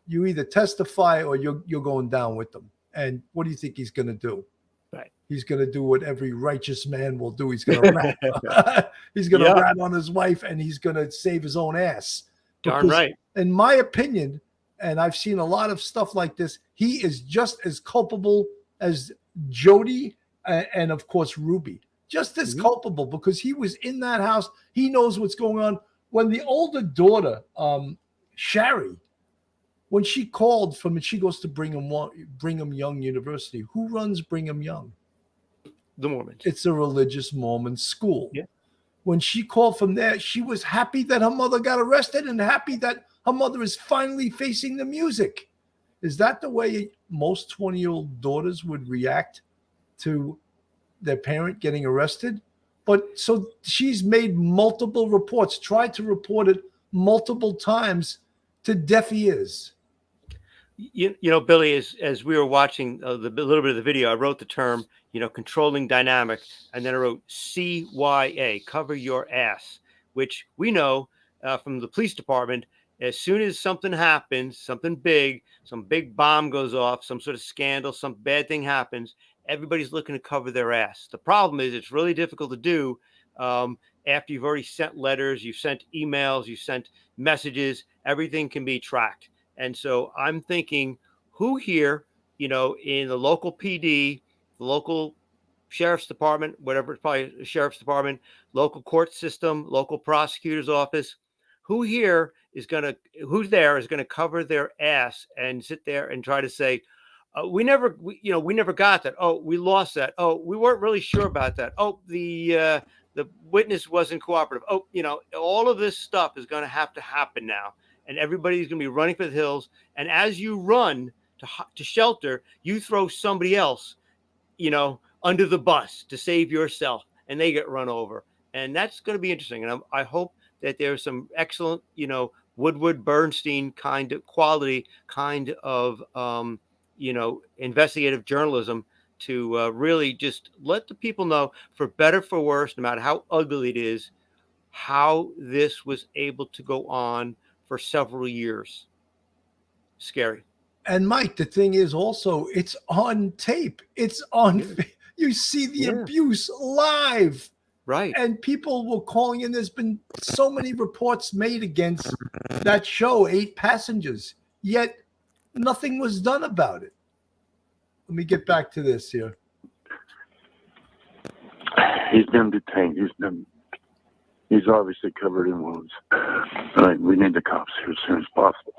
you either testify or you're going down with them. And what do you think he's going to do? Right. He's going to do what every righteous man will do. He's going to rat. He's going to Yeah. rat on his wife, and he's going to save his own ass. Darn Because right. in my opinion, and I've seen a lot of stuff like this, he is just as culpable as Jody and of course Ruby. Just as culpable, because he was in that house. He knows what's going on. When the older daughter, Shari, when she called from, and she goes to Brigham Young University. Who runs Brigham Young? The Mormons. It's a religious Mormon school. Yeah. When she called from there, she was happy that her mother got arrested and happy that her mother is finally facing the music. Is that the way most 20-year-old daughters would react to their parent getting arrested? But so she's made multiple reports, tried to report it multiple times to deaf ears. You know, Billy, as we were watching the little bit of the video, I wrote the term, controlling dynamic, and then I wrote CYA, cover your ass, which we know from the police department. As soon as something happens, something big, some big bomb goes off, some sort of scandal, some bad thing happens, everybody's looking to cover their ass. The problem is it's really difficult to do after you've already sent letters, you've sent emails, you've sent messages, everything can be tracked. And so I'm thinking, who here, in the local PD, the local sheriff's department, whatever, it's probably a sheriff's department, local court system, local prosecutor's office, who's there is going to cover their ass and sit there and try to say, we never got that. Oh, we lost that. Oh, we weren't really sure about that. Oh, the witness wasn't cooperative. Oh, all of this stuff is going to have to happen now. And everybody's going to be running for the hills. And as you run to shelter, you throw somebody else, under the bus to save yourself, and they get run over. And that's going to be interesting. And I hope that there's some excellent, Woodward Bernstein kind of quality, kind of, investigative journalism to really just let the people know, for better, for worse, no matter how ugly it is, how this was able to go on for several years. Scary. And Mike, the thing is also, it's on tape. It's on, you see the abuse live. Right. And people were calling in. There's been so many reports made against that show, 8 passengers, yet nothing was done about it. Let me get back to this here. He's been detained. He's obviously covered in wounds. Right, we need the cops here as soon as possible.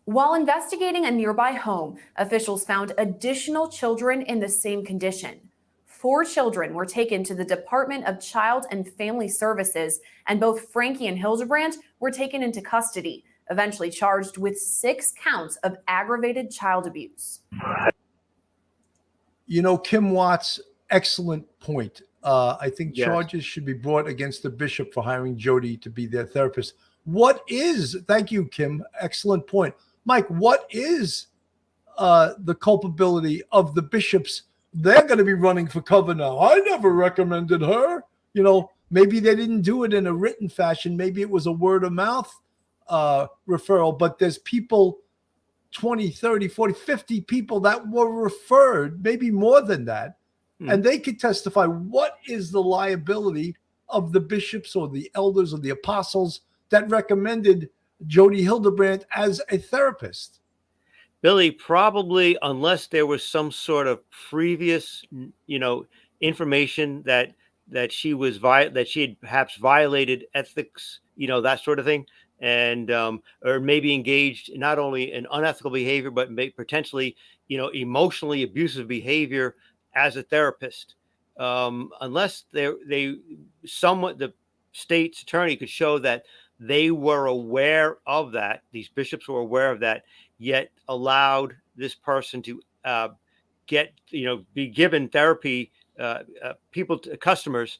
While investigating a nearby home, officials found additional children in the same condition. 4 children were taken to the Department of Child and Family Services, and both Franke and Hildebrandt were taken into custody, eventually charged with 6 counts of aggravated child abuse. Kim Watts, excellent point. I think charges should be brought against the bishop for hiring Jody to be their therapist. Thank you, Kim, excellent point. Mike, what is the culpability of the bishops? They're going to be running for cover now. I never recommended her. Maybe they didn't do it in a written fashion. Maybe it was a word of mouth referral, but there's people, 20, 30, 40, 50 people that were referred, maybe more than that. And they could testify. What is the liability of the bishops or the elders or the apostles that recommended Jodi Hildebrandt as a therapist? Billy, probably, unless there was some sort of previous, information that she had perhaps violated ethics, that sort of thing, and or maybe engaged not only in unethical behavior, but potentially, emotionally abusive behavior as a therapist. Unless the state's attorney could show that they were aware of that, these bishops were aware of that, yet allowed this person to be given therapy, customers,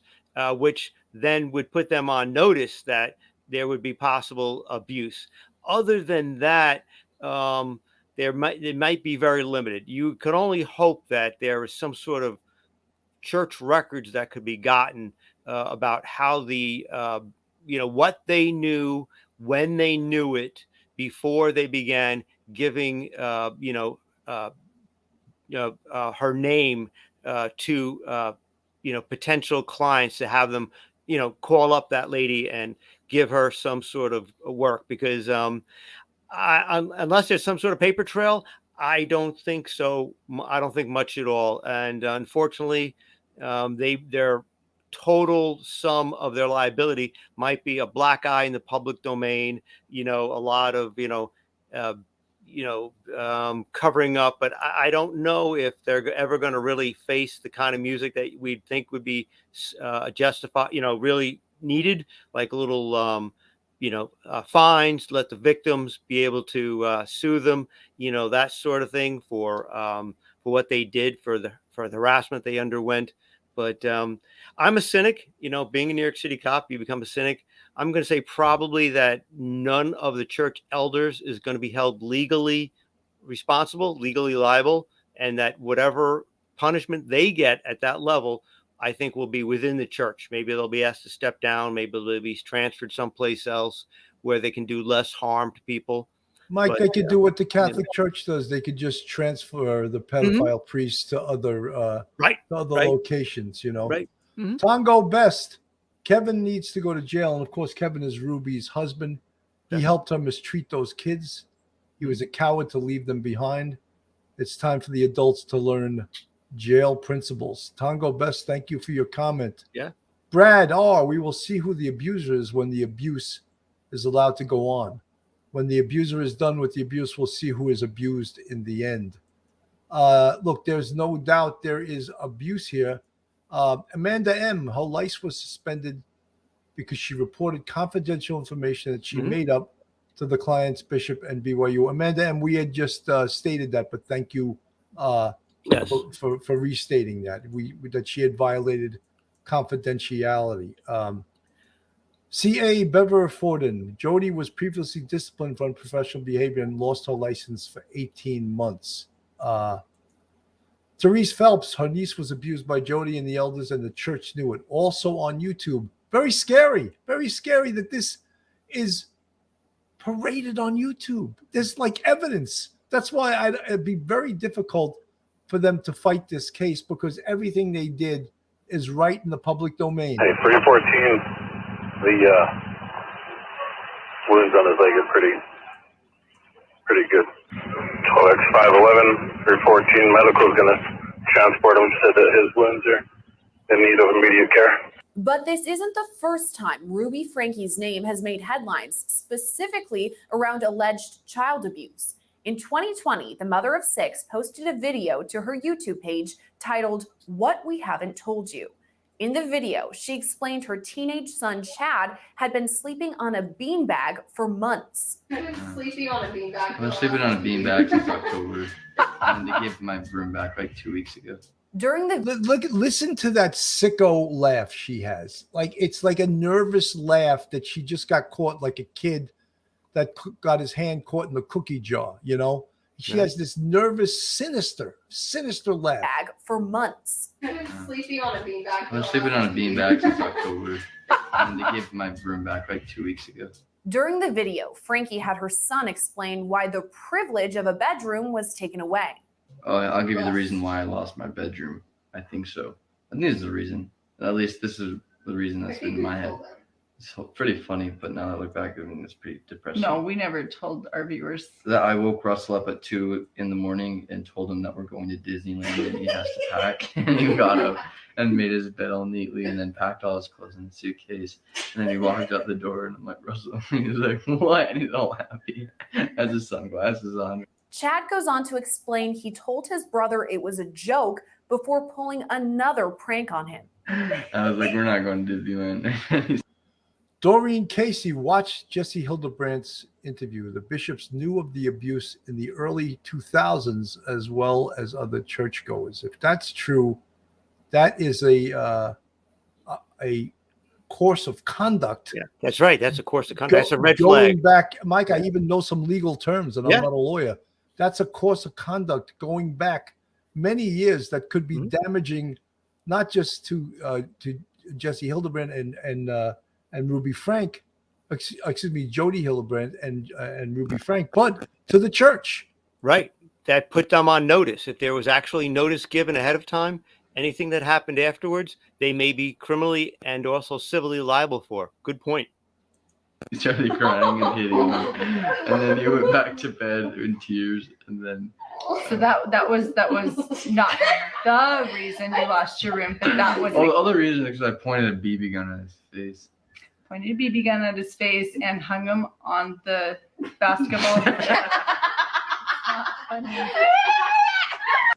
which then would put them on notice that there would be possible abuse. Other than that, it might be very limited. You could only hope that there is some sort of church records that could be gotten about how what they knew, when they knew it, before they began giving her name to potential clients to have them call up that lady and give her some sort of work, because unless there's some sort of paper trail, I don't think so. I don't think much at all. And unfortunately, their total sum of their liability might be a black eye in the public domain, a lot of, covering up, but I don't know if they're ever going to really face the kind of music that we'd think would be justified, really needed, like a little, fines, let the victims be able to sue them, that sort of thing for what they did, for the harassment they underwent. But I'm a cynic, being a New York City cop, you become a cynic. I'm going to say probably that none of the church elders is going to be held legally responsible, legally liable, and that whatever punishment they get at that level, I think will be within the church. Maybe they'll be asked to step down. Maybe they'll be transferred someplace else where they can do less harm to people. Mike, But, they could do what the Catholic Church does. They could just transfer the pedophile priests to other locations, Right. Tongo Best. Kevin needs to go to jail. And of course, Kevin is Ruby's husband. He helped her mistreat those kids. He was a coward to leave them behind. It's time for the adults to learn jail principles. Tongo Best, thank you for your comment. Yeah. Brad R., we will see who the abuser is when the abuse is allowed to go on. When the abuser is done with the abuse, we'll see who is abused in the end. Look, there's no doubt there is abuse here. Amanda M., her license was suspended because she reported confidential information that she made up to the client's bishop and BYU. Amanda M., we had just stated that, but thank you for restating that. That she had violated confidentiality. C.A. Bever Forden. Jodi was previously disciplined for unprofessional behavior and lost her license for 18 months. Therese Phelps, her niece was abused by Jodi and the elders, and the church knew it. Also on YouTube. Very scary that this is paraded on YouTube. There's like evidence. That's why it'd be very difficult for them to fight this case, because everything they did is right in the public domain. Hey, 314, the wounds on his leg are pretty good. 12X511, 314, medical is going to transport him. Said that his wounds are in need of immediate care. But this isn't the first time Ruby Franke's name has made headlines, specifically around alleged child abuse. In 2020, the mother of 6 posted a video to her YouTube page titled, "What We Haven't Told You." In the video, she explained her teenage son, Chad, had been sleeping on a beanbag for months. I've been sleeping on a beanbag since October, and they gave my room back like 2 weeks ago. During the listen to that sicko laugh she has. Like, it's like a nervous laugh that she just got caught, like a kid that got his hand caught in the cookie jar, She has this nervous, sinister laugh. Bag for months. I've been sleeping on a beanbag since October, and they gave my room back like 2 weeks ago. During the video, Franke had her son explain why the privilege of a bedroom was taken away. Oh, I'll give you the reason why I lost my bedroom. I think so. I think this is the reason. At least this is the reason that's been in my head. It's pretty funny, but now that I look back, I mean, it's pretty depressing. No, we never told our viewers. That I woke Russell up at 2 in the morning and told him that we're going to Disneyland and he has to pack. And he got up and made his bed all neatly and then packed all his clothes in the suitcase. And then he walked out the door and I'm like, Russell, he's like, what? And he's all happy. Has his sunglasses on. Chad goes on to explain he told his brother it was a joke before pulling another prank on him. I was like, we're not going to Disneyland. Doreen Casey watched Jodi Hildebrandt's interview. The bishops knew of the abuse in the early 2000s as well as other churchgoers. If that's true, that is a course of conduct. Yeah, that's right. That's a course of conduct. That's a red going flag. Back, Mike, I even know some legal terms, and I'm not a lawyer. That's a course of conduct going back many years that could be damaging, not just to Jodi Hildebrandt and Ruby Franke, Jodi Hildebrandt and Ruby Franke, but to the church. Right. That put them on notice. If there was actually notice given ahead of time anything that happened afterwards, they may be criminally and also civilly liable for. Good point. He started crying and hitting me, and then he went back to bed in tears, and then. So that was not the reason you lost your room, but that was All the other reason is because I pointed a BB gun at his face. pointed a BB gun at his face and hung him on the basketball.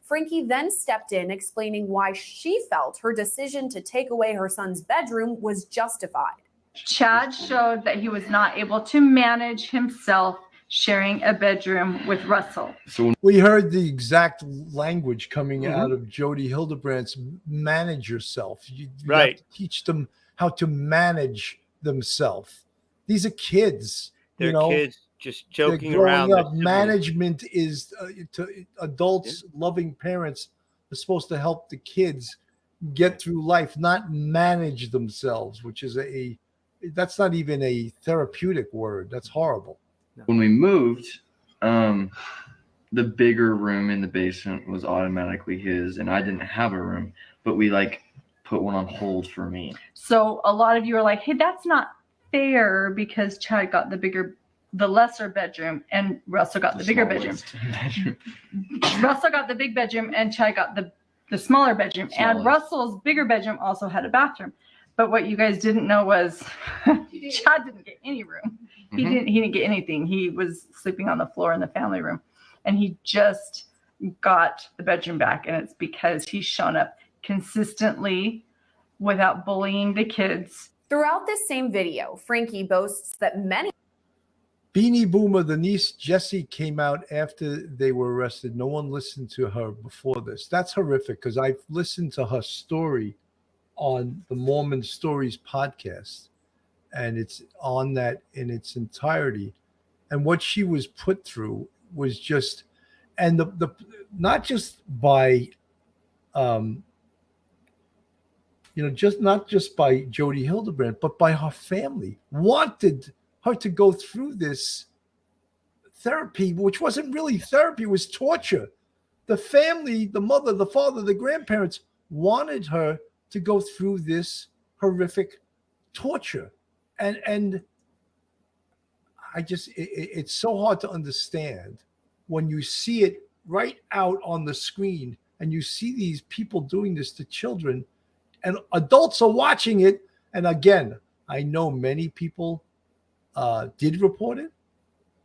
Franke then stepped in, explaining why she felt her decision to take away her son's bedroom was justified. Chad showed that he was not able to manage himself sharing a bedroom with Russell. So we heard the exact language coming out of Jodi Hildebrandt's manage yourself. You have to teach them how to manage themselves. These are kids. They're kids just joking they're around. up. Management is to adults, loving parents are supposed to help the kids get through life, not manage themselves, which is that's not even a therapeutic word. That's horrible. When we moved, the bigger room in the basement was automatically his, and I didn't have a room, but we put one on hold for me. So a lot of you are like, hey, that's not fair because Chad got the lesser bedroom and Russell got the bigger bedroom. Russell got the big bedroom and Chad got the smaller bedroom. And Russell's bigger bedroom also had a bathroom. But what you guys didn't know was Chad didn't get any room. He didn't get anything. He was sleeping on the floor in the family room. And he just got the bedroom back. And it's because he's shown up consistently without bullying the kids. Throughout this same video, Franke boasts that many Beanie Boomer, the niece Jessie, came out after they were arrested. No one listened to her before this. That's horrific because I've listened to her story on the Mormon Stories podcast, and it's on that in its entirety. And what she was put through was just, and the not just by, not just by Jodi Hildebrandt, but by her family, wanted her to go through this therapy, which wasn't really therapy, it was torture. The family, the mother, the father, the grandparents wanted her to go through this horrific torture. And I just, it's so hard to understand when you see it right out on the screen and you see these people doing this to children and adults are watching it. And again, I know many people did report it,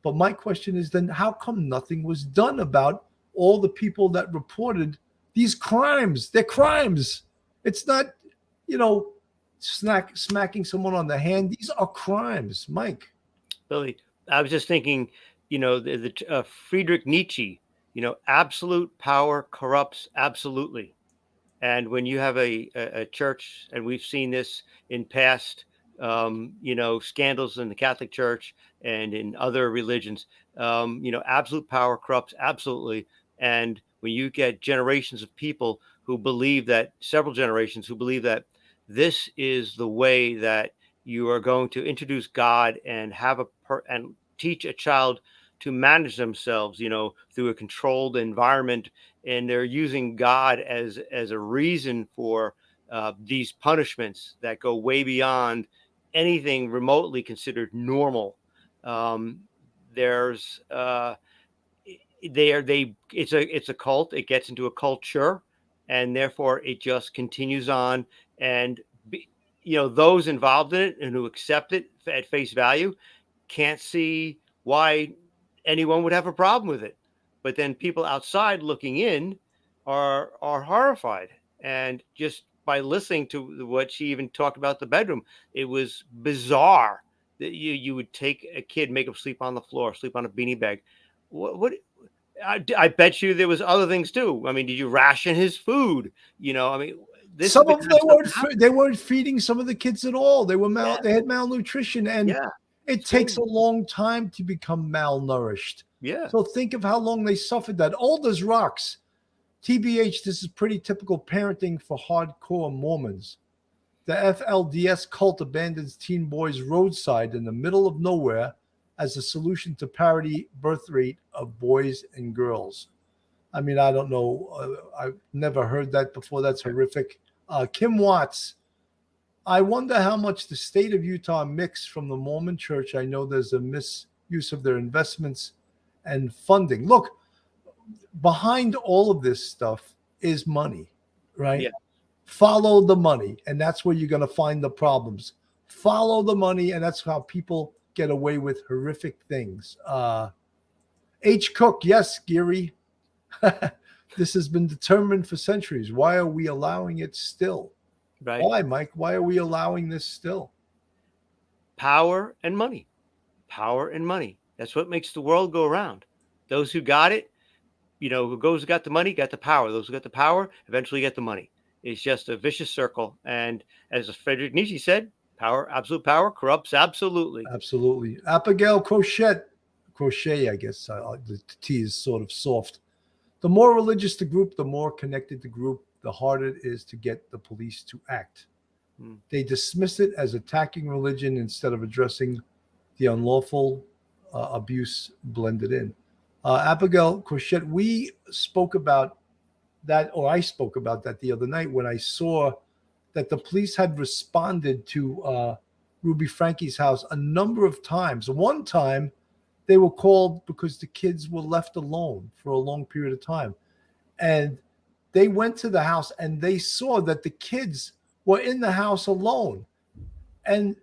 but my question is then how come nothing was done about all the people that reported these crimes? They're crimes. It's not, smacking someone on the hand. These are crimes, Mike. Billy, I was just thinking, Friedrich Nietzsche, absolute power corrupts absolutely. And when you have a church, and we've seen this in past, scandals in the Catholic Church and in other religions, absolute power corrupts absolutely. And when you get generations of people who believe that, several generations who believe that this is the way that you are going to introduce God and and teach a child to manage themselves, through a controlled environment, and they're using God as a reason for these punishments that go way beyond anything remotely considered normal. It's a cult. It gets into a culture, and therefore it just continues on. And those involved in it and who accept it at face value can't see why anyone would have a problem with it. But then people outside looking in are horrified. And just by listening to what she even talked about the bedroom, it was bizarre that you would take a kid, make him sleep on the floor, sleep on a beanie bag. What I bet you there was other things too. I mean, did you ration his food? Some of them they weren't feeding some of the kids at all. They were they had malnutrition, and it takes a long time to become malnourished. Yeah. So think of how long they suffered that. Old as rocks. TBH, this is pretty typical parenting for hardcore Mormons. The FLDS cult abandons teen boys roadside in the middle of nowhere as a solution to parity birth rate of boys and girls. I mean, I don't know. I've never heard that before. That's horrific. Kim Watts, I wonder how much the state of Utah mixed from the Mormon church. I know there's a misuse of their investments and funding. Look, behind all of this stuff is money, right? Yeah. Follow the money, and that's where you're going to find the problems. Follow the money, and that's how people get away with horrific things. H. Cook, yes, Geary. This has been determined for centuries. Why are we allowing it still? Right. Why, Mike? Why are we allowing this still? Power and money. Power and money. That's what makes the world go around. Those who got it, who got the money, got the power. Those who got the power eventually get the money. It's just a vicious circle. And as Friedrich Nietzsche said, power, absolute power, corrupts absolutely. Absolutely. Abigail Crochet, I guess. The T is sort of soft. The more religious the group, the more connected the group, the harder it is to get the police to act. They dismiss it as attacking religion instead of addressing the unlawful abuse blended in. Abigail Crochet, we spoke about that, or I spoke about that the other night when I saw that the police had responded to Ruby Franke's house a number of times. One time, they were called because the kids were left alone for a long period of time. And they went to the house and they saw that the kids were in the house alone. And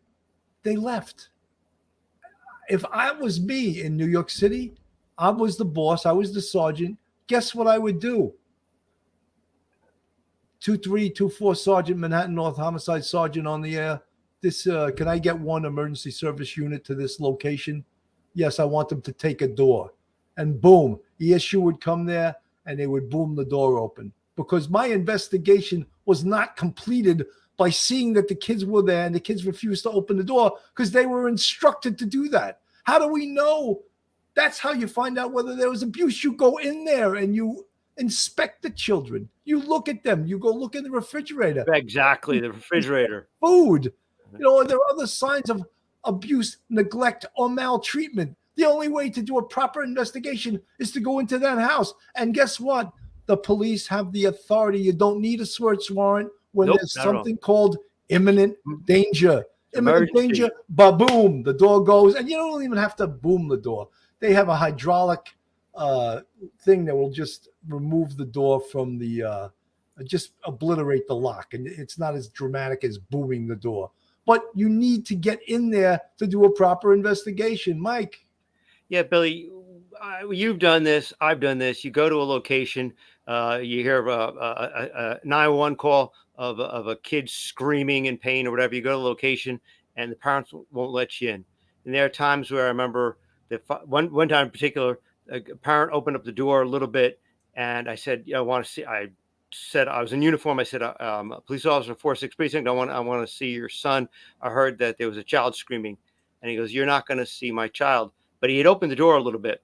they left. If I was me in New York City, I was the boss, I was the sergeant, guess what I would do? 2324 Sergeant, Manhattan North Homicide Sergeant on the air. Can I get one emergency service unit to this location? Yes, I want them to take a door. And boom, ESU would come there and they would boom the door open. Because my investigation was not completed by seeing that the kids were there and the kids refused to open the door because they were instructed to do that. How do we know? That's how you find out whether there was abuse. You go in there and you inspect the children. You look at them. You go look in the refrigerator. Exactly, the refrigerator. Food. Are there other signs of abuse, neglect, or maltreatment? The only way to do a proper investigation is to go into that house. And guess what? The police have the authority. You don't need a search warrant when there's something called imminent danger. Imminent danger, ba-boom, the door goes. And you don't even have to boom the door. They have a hydraulic thing that will just remove the door from the, just obliterate the lock. And it's not as dramatic as booming the door. But you need to get in there to do a proper investigation. Mike. Yeah, Billy, you've done this. I've done this. You go to a location, you hear a 911 call of a kid screaming in pain or whatever. You go to the location and the parents won't let you in. And there are times where I remember that one time in particular, a parent opened up the door a little bit and I said, I want to see, I was in uniform. I said, a police officer, 46 precinct. I want to see your son. I heard that there was a child screaming, and he goes, "You're not going to see my child." But he had opened the door a little bit,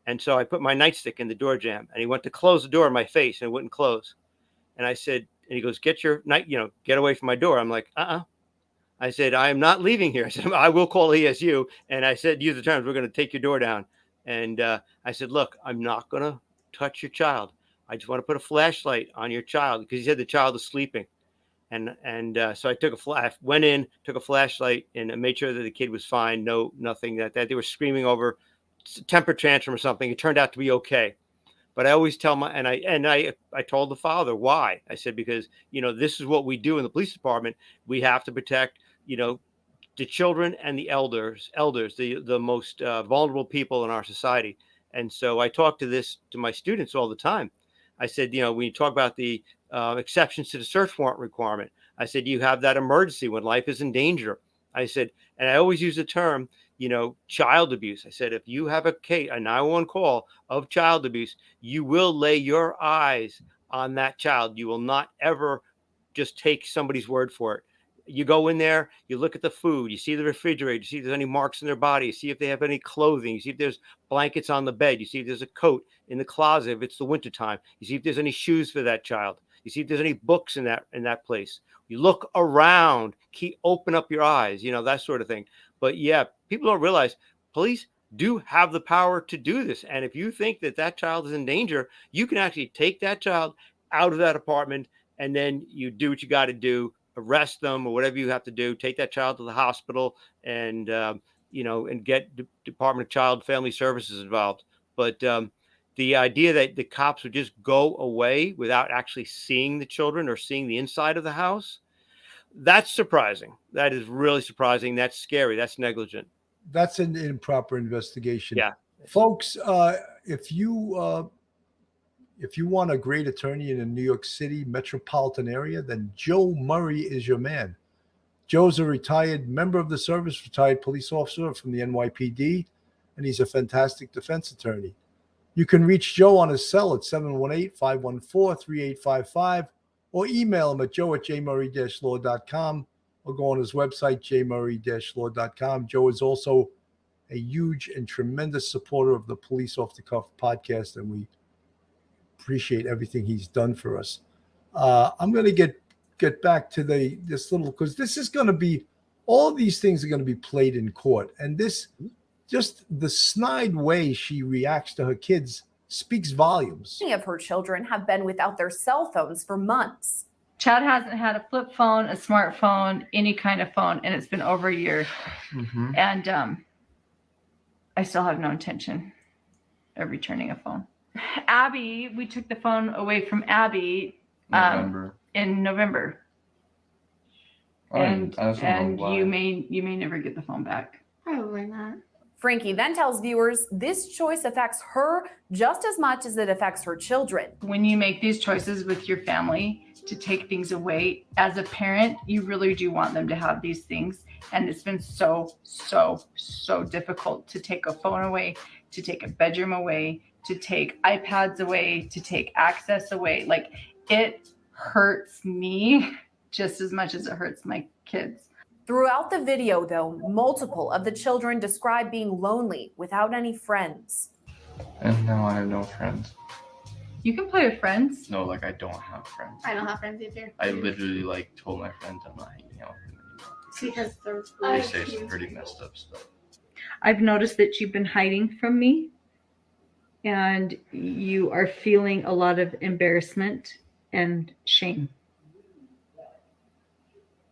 and so I put my nightstick in the door jamb, and he went to close the door in my face, and it wouldn't close. And I said, and he goes, "Get your get away from my door." I'm like, I said, "I am not leaving here." I said, "I will call ESU," and I said, use the terms, "We're going to take your door down." And I said, "Look, I'm not going to touch your child. I just want to put a flashlight on your child," because he said the child is sleeping. And so I went in, took a flashlight, and made sure that the kid was fine. No, nothing that they were screaming over temper tantrum or something. It turned out to be okay. But I always tell I told the father why. I said, because, this is what we do in the police department. We have to protect, the children and the elders, the most vulnerable people in our society. And so I talk to my students all the time. I said, when you talk about the exceptions to the search warrant requirement, I said, you have that emergency when life is in danger. I said, and I always use the term, child abuse. I said, if you have a 911 call of child abuse, you will lay your eyes on that child. You will not ever just take somebody's word for it. You go in there, you look at the food, you see the refrigerator, you see if there's any marks in their body, you see if they have any clothing, you see if there's blankets on the bed, you see if there's a coat in the closet if it's the wintertime, you see if there's any shoes for that child, you see if there's any books in that place. You look around, open up your eyes, that sort of thing. But yeah, people don't realize police do have the power to do this. And if you think that that child is in danger, you can actually take that child out of that apartment, and then you do what you got to do, arrest them or whatever you have to do, take that child to the hospital, and and get Department of Child and Family Services involved. But the idea that the cops would just go away without actually seeing the children or seeing the inside of the house, that's surprising. That is really surprising. That's scary. That's negligent. That's an improper investigation. Yeah. Folks, if you want a great attorney in the New York City metropolitan area, then Joe Murray is your man. Joe's a retired member of the service, retired police officer from the NYPD, and he's a fantastic defense attorney. You can reach Joe on his cell at 718-514-3855 or email him at joe@jmurray-law.com or go on his website, jmurray-law.com. Joe is also a huge and tremendous supporter of the Police Off the Cuff podcast, and we appreciate everything he's done for us. I'm going to get back to this little, because this is going to be, all these things are going to be played in court, and this, just the snide way she reacts to her kids speaks volumes. Many of her children have been without their cell phones for months. Chad hasn't had a flip phone, a smartphone, any kind of phone, and it's been over a year. Mm-hmm. And I still have no intention of returning a phone. Abby, we took the phone away from Abby in November. And you may never get the phone back. Probably not. Franke then tells viewers this choice affects her just as much as it affects her children. When you make these choices with your family to take things away, as a parent, you really do want them to have these things. And it's been so difficult to take a phone away, to take a bedroom away, to take iPads away, to take access away. Like, it hurts me just as much as it hurts my kids. Throughout the video, though, multiple of the children describe being lonely without any friends. And now I have no friends. You can play with friends. No, like I don't have friends. I don't have friends either. I literally told my friends I'm not hanging out with them anymore. Because They say some pretty messed up stuff. I've noticed that you've been hiding from me, and you are feeling a lot of embarrassment and shame.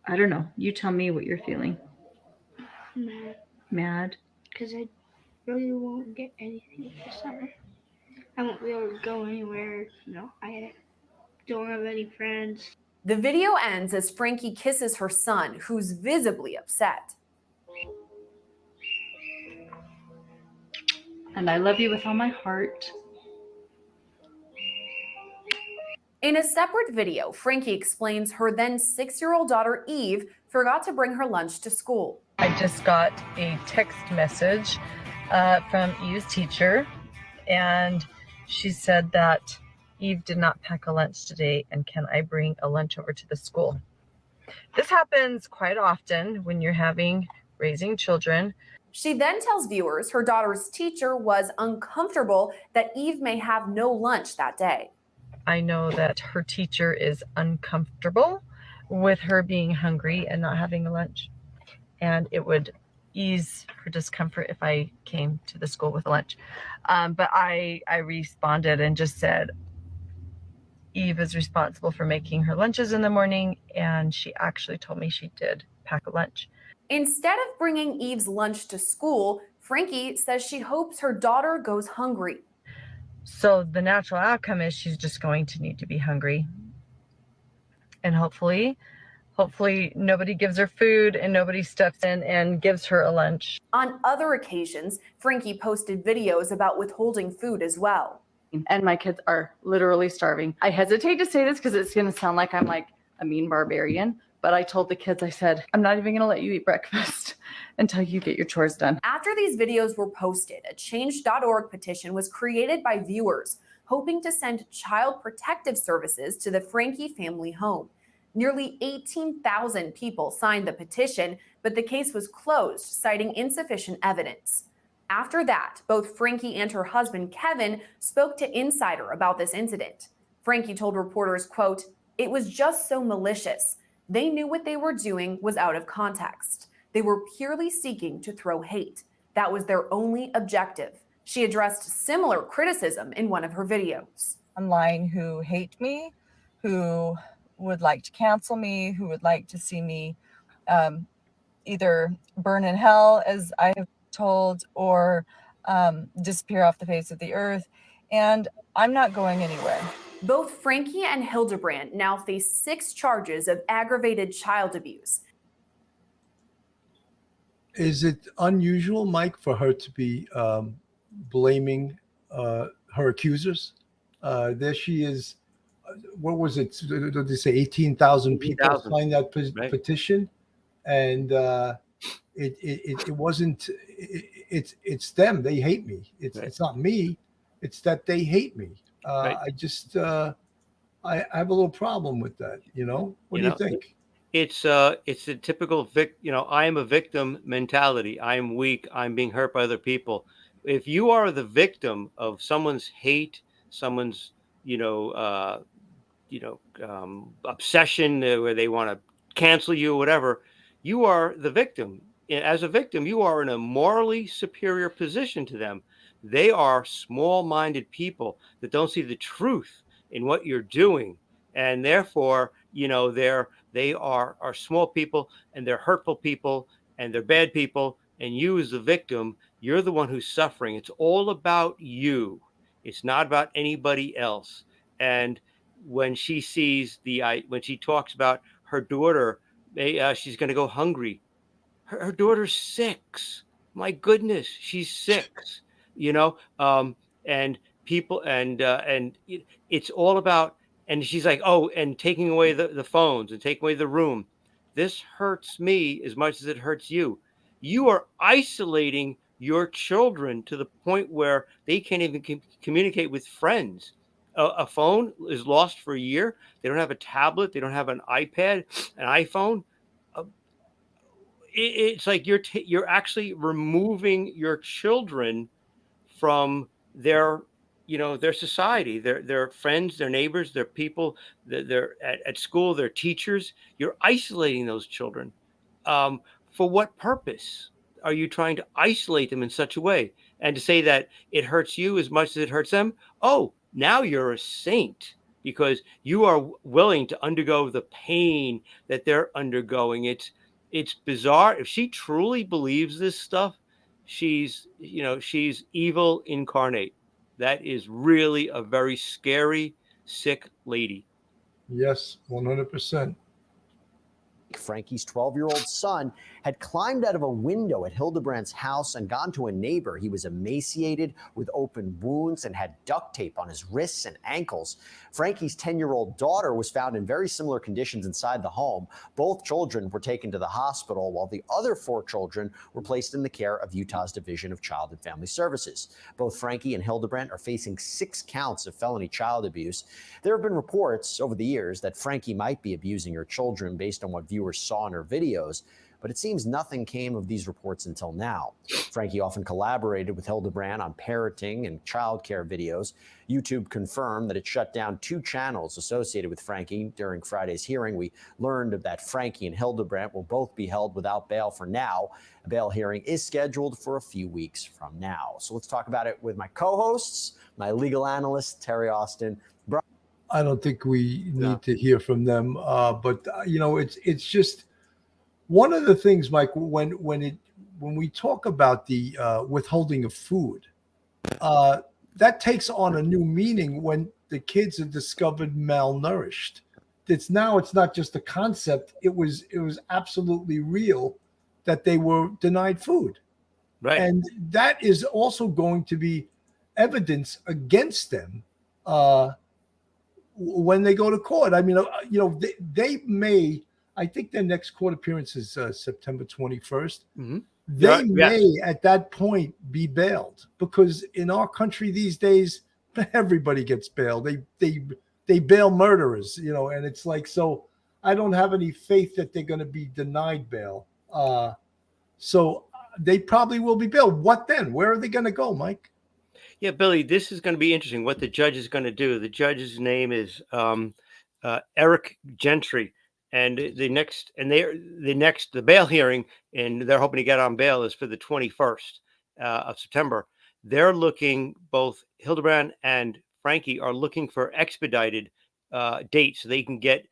I don't know. You tell me what you're feeling. Mad? Because I really won't get anything this summer. I won't be able to go anywhere. I don't have any friends. The video ends as Franke kisses her son, who's visibly upset. And I love you with all my heart. In a separate video, Franke explains her then 6-year-old daughter Eve forgot to bring her lunch to school. I just got a text message from Eve's teacher, and she said that Eve did not pack a lunch today, and can I bring a lunch over to the school? This happens quite often when you're raising children. She then tells viewers her daughter's teacher was uncomfortable that Eve may have no lunch that day. I know that her teacher is uncomfortable with her being hungry and not having a lunch. And it would ease her discomfort if I came to the school with lunch. But I responded and just said, Eve is responsible for making her lunches in the morning. And she actually told me she did pack a lunch. Instead of bringing Eve's lunch to school, Franke says she hopes her daughter goes hungry. So the natural outcome is she's just going to need to be hungry. And hopefully nobody gives her food and nobody steps in and gives her a lunch. On other occasions, Franke posted videos about withholding food as well. And my kids are literally starving. I hesitate to say this because it's going to sound like I'm like a mean barbarian. But I told the kids, I said, I'm not even going to let you eat breakfast until you get your chores done. After these videos were posted, a change.org petition was created by viewers hoping to send child protective services to the Franke family home. Nearly 18,000 people signed the petition, but the case was closed, citing insufficient evidence. After that, both Franke and her husband, Kevin, spoke to Insider about this incident. Franke told reporters, quote, "It was just so malicious. They knew what they were doing was out of context. They were purely seeking to throw hate. That was their only objective. She addressed similar criticism in one of her videos. Online who hate me, who would like to cancel me, who would like to see me either burn in hell, as I have told, or disappear off the face of the earth. And I'm not going anywhere. Both Franke and Hildebrandt now face 6 charges of aggravated child abuse. Is it unusual, Mike, for her to be blaming her accusers? There she is. What was it? Did they say 18,000 people 18,000. signed that Right. petition? And it wasn't. It's them. They hate me. It's not me. It's that they hate me. Right. I just I have a little problem with that. What do you think? It's a typical I am a victim mentality. I am weak. I'm being hurt by other people. If you are the victim of someone's hate, someone's obsession, where they want to cancel you or whatever, you are the victim. As a victim, you are in a morally superior position to them. They are small-minded people that don't see the truth in what you're doing, and therefore, they are small people, and they're hurtful people, and they're bad people. And you, as the victim, you're the one who's suffering. It's all about you. It's not about anybody else. And when she sees when she talks about her daughter, she's going to go hungry. Her daughter's 6. My goodness, she's 6. And people and it's all about. And she's like, oh, and taking away the phones and taking away the room. This hurts me as much as it hurts you. You are isolating your children to the point where they can't even communicate with friends. A phone is lost for a year. They don't have a tablet. They don't have an iPad, an iPhone. It's like you're actually removing your children from their society, their friends, their neighbors, their people, they're at school, their teachers. You're isolating those children. For what purpose are you trying to isolate them in such a way? And to say that it hurts you as much as it hurts them, oh, now you're a saint because you are willing to undergo the pain that they're undergoing. It's bizarre. If she truly believes this stuff, she's evil incarnate. That is really a very scary, sick lady. Yes, 100%. Franke's 12-year-old son had climbed out of a window at Hildebrandt's house and gone to a neighbor. He was emaciated with open wounds and had duct tape on his wrists and ankles. Franke's 10-year-old daughter was found in very similar conditions inside the home. Both children were taken to the hospital, while the other 4 children were placed in the care of Utah's Division of Child and Family Services. Both Franke and Hildebrandt are facing 6 counts of felony child abuse. There have been reports over the years that Franke might be abusing her children based on what viewers saw in her videos, but it seems nothing came of these reports until now. Franke often collaborated with Hildebrandt on parenting and childcare videos. YouTube confirmed that it shut down 2 channels associated with Franke during Friday's hearing. We learned that Franke and Hildebrandt will both be held without bail for now. A bail hearing is scheduled for a few weeks from now. So let's talk about it with my co-hosts, my legal analyst, Terry Austin. I don't think we need to hear from them, but it's just one of the things, Mike. When we talk about the withholding of food, that takes on a new meaning when the kids are discovered malnourished. It's not just a concept. It was absolutely real that they were denied food, right? And that is also going to be evidence against them. When they go to court. I mean, they may, I think their next court appearance is September 21st. Mm-hmm. They may at that point be bailed, because in our country these days, everybody gets bailed. They bail murderers, and it's like, so I don't have any faith that they're going to be denied bail. So they probably will be bailed. What then? Where are they going to go, Mike? Yeah, Billy, this is going to be interesting what the judge is going to do. The judge's name is Eric Gentry, and the bail hearing, and they're hoping to get on bail, is for the 21st. of September. They're looking, both Hildebrandt and Franke are looking for expedited dates so they can get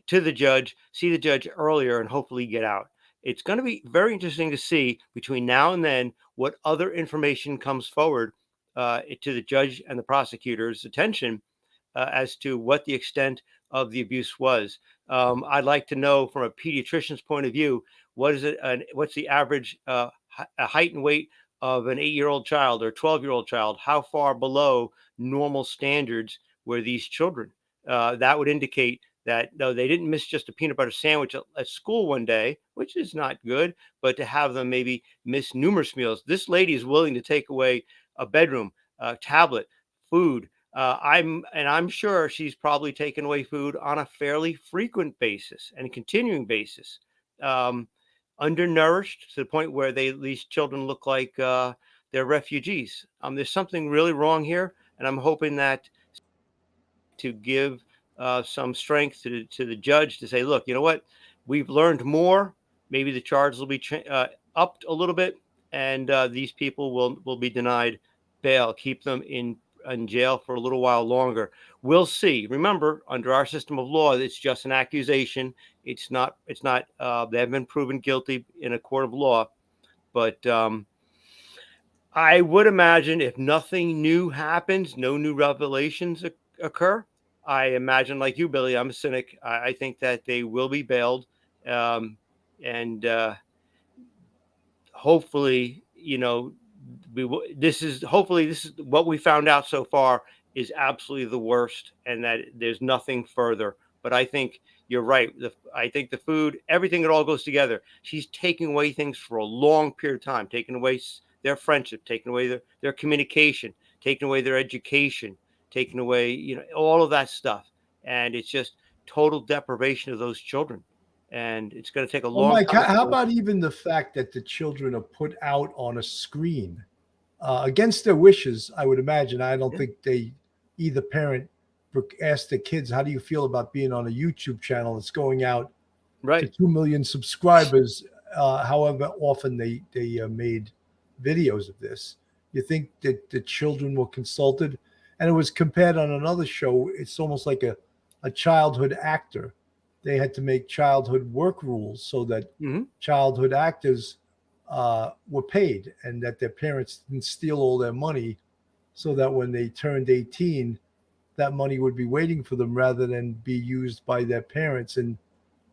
to the judge, see the judge earlier, and hopefully get out. It's going to be very interesting to see between now and then what other information comes forward to the judge and the prosecutor's attention as to what the extent of the abuse was. I'd like to know from a pediatrician's point of view, what's the average height and weight of an 8-year-old child or 12-year-old child? How far below normal standards were these children? That would indicate that no, they didn't miss just a peanut butter sandwich at school one day, which is not good, but to have them maybe miss numerous meals. This lady is willing to take away a bedroom, a tablet, food. I'm sure she's probably taken away food on a fairly frequent basis and continuing basis. Undernourished to the point where these children look like they're refugees. There's something really wrong here, and I'm hoping that to give some strength to the judge to say, look, you know what, we've learned more. Maybe the charges will be upped a little bit, and these people will be denied bail. Keep them in jail for a little while longer. We'll see. Remember, under our system of law, it's just an accusation. It's not. They haven't been proven guilty in a court of law. But I would imagine if nothing new happens, no new revelations occur, I imagine, like you, Billy, I'm a cynic. I think that they will be bailed, and hopefully, this is what we found out so far is absolutely the worst, and that there's nothing further. But I think you're right. I think the food, everything, it all goes together. She's taking away things for a long period of time, taking away their friendship, taking away their communication, taking away their education, taking away, all of that stuff. And it's just total deprivation of those children. And it's going to take a long Mike, time. how about even the fact that the children are put out on a screen against their wishes? I would imagine. I don't think either parent asked the kids, how do you feel about being on a YouTube channel that's going out to 2 million subscribers, however often they made videos of this? You think that the children were consulted? And it was compared on another show. It's almost like a childhood actor. They had to make childhood work rules so that childhood actors were paid, and that their parents didn't steal all their money, so that when they turned 18, that money would be waiting for them rather than be used by their parents. And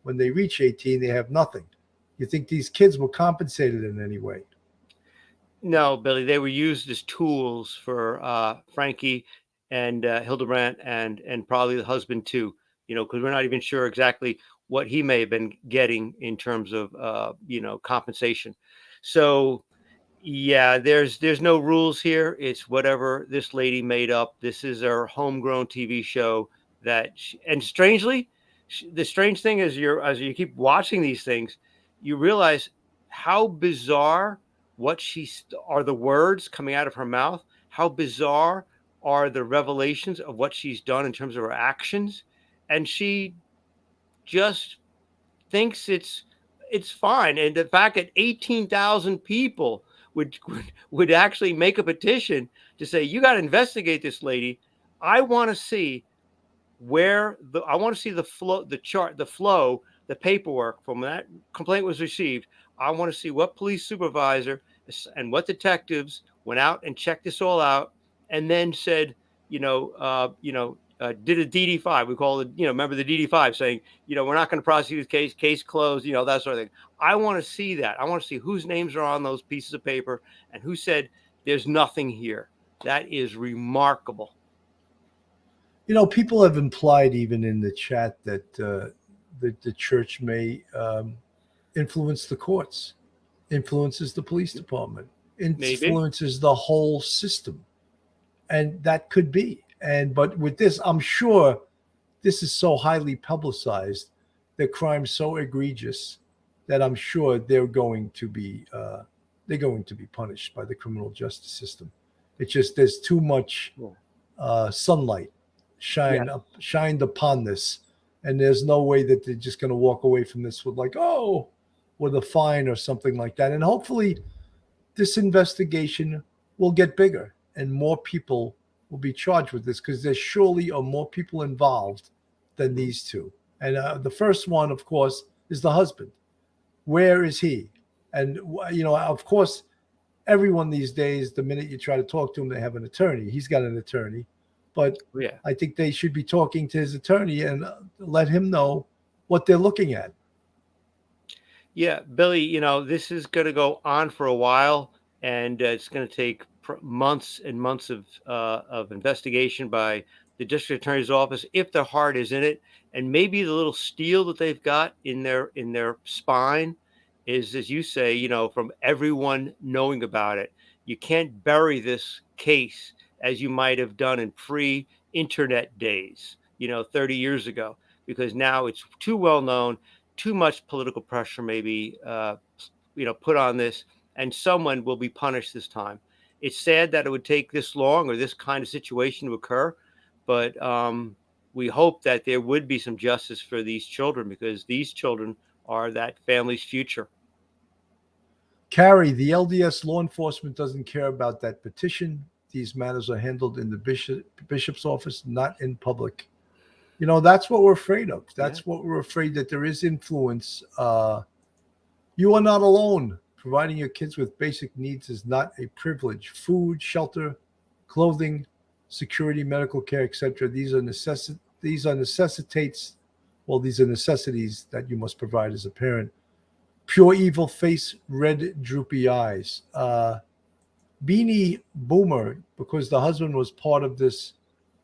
when they reach 18, they have nothing. You think these kids were compensated in any way? No, Billy, they were used as tools for Franke and Hildebrandt and probably the husband too, because we're not even sure exactly what he may have been getting in terms of, compensation. So, yeah, there's no rules here. It's whatever this lady made up. This is her homegrown TV show and strangely, the strange thing is as you keep watching these things, you realize how bizarre are the words coming out of her mouth, how bizarre are the revelations of what she's done in terms of her actions. And she just thinks it's fine. And the fact that 18,000 people would actually make a petition to say, you got to investigate this lady. I want to see the flow, the chart, the flow, the paperwork from that complaint was received. I want to see what police supervisor and what detectives went out and checked this all out, and then said, did a DD5. We call it, remember the DD5 saying, we're not going to prosecute this case closed, that sort of thing. I want to see that. I want to see whose names are on those pieces of paper and who said there's nothing here. That is remarkable. People have implied even in the chat that the church may influence the courts, influences the police department, influences the whole system. And that could be. But with this, I'm sure this is so highly publicized, the crime's so egregious, that I'm sure they're going to be punished by the criminal justice system. It's just there's too much sunlight shined upon this, and there's no way that they're just going to walk away from this with with a fine or something like that. And hopefully this investigation will get bigger and more people will be charged with this, because there surely are more people involved than these two. And the first one, of course, is the husband. Where is he? And, of course, everyone these days, the minute you try to talk to him, they have an attorney. He's got an attorney. But Yeah. I think they should be talking to his attorney and let him know what they're looking at. Yeah, Billy, this is going to go on for a while, and it's going to take months and months of investigation by the district attorney's office, if their heart is in it. And maybe the little steel that they've got in their spine is, as you say, from everyone knowing about it. You can't bury this case as you might have done in pre-internet days, 30 years ago, because now it's too well known. Too much political pressure maybe, put on this, and someone will be punished this time. It's sad that it would take this long or this kind of situation to occur, but we hope that there would be some justice for these children, because these children are that family's future. Carrie, the LDS law enforcement doesn't care about that petition. These matters are handled in the bishop's office, not in public. That's what we're afraid of. That's what we're afraid, that there is influence. You are not alone. Providing your kids with basic needs is not a privilege. Food, shelter, clothing, security, medical care, etc. These are necessities that you must provide as a parent. Pure evil face, red droopy eyes. Beanie Boomer, because the husband was part of this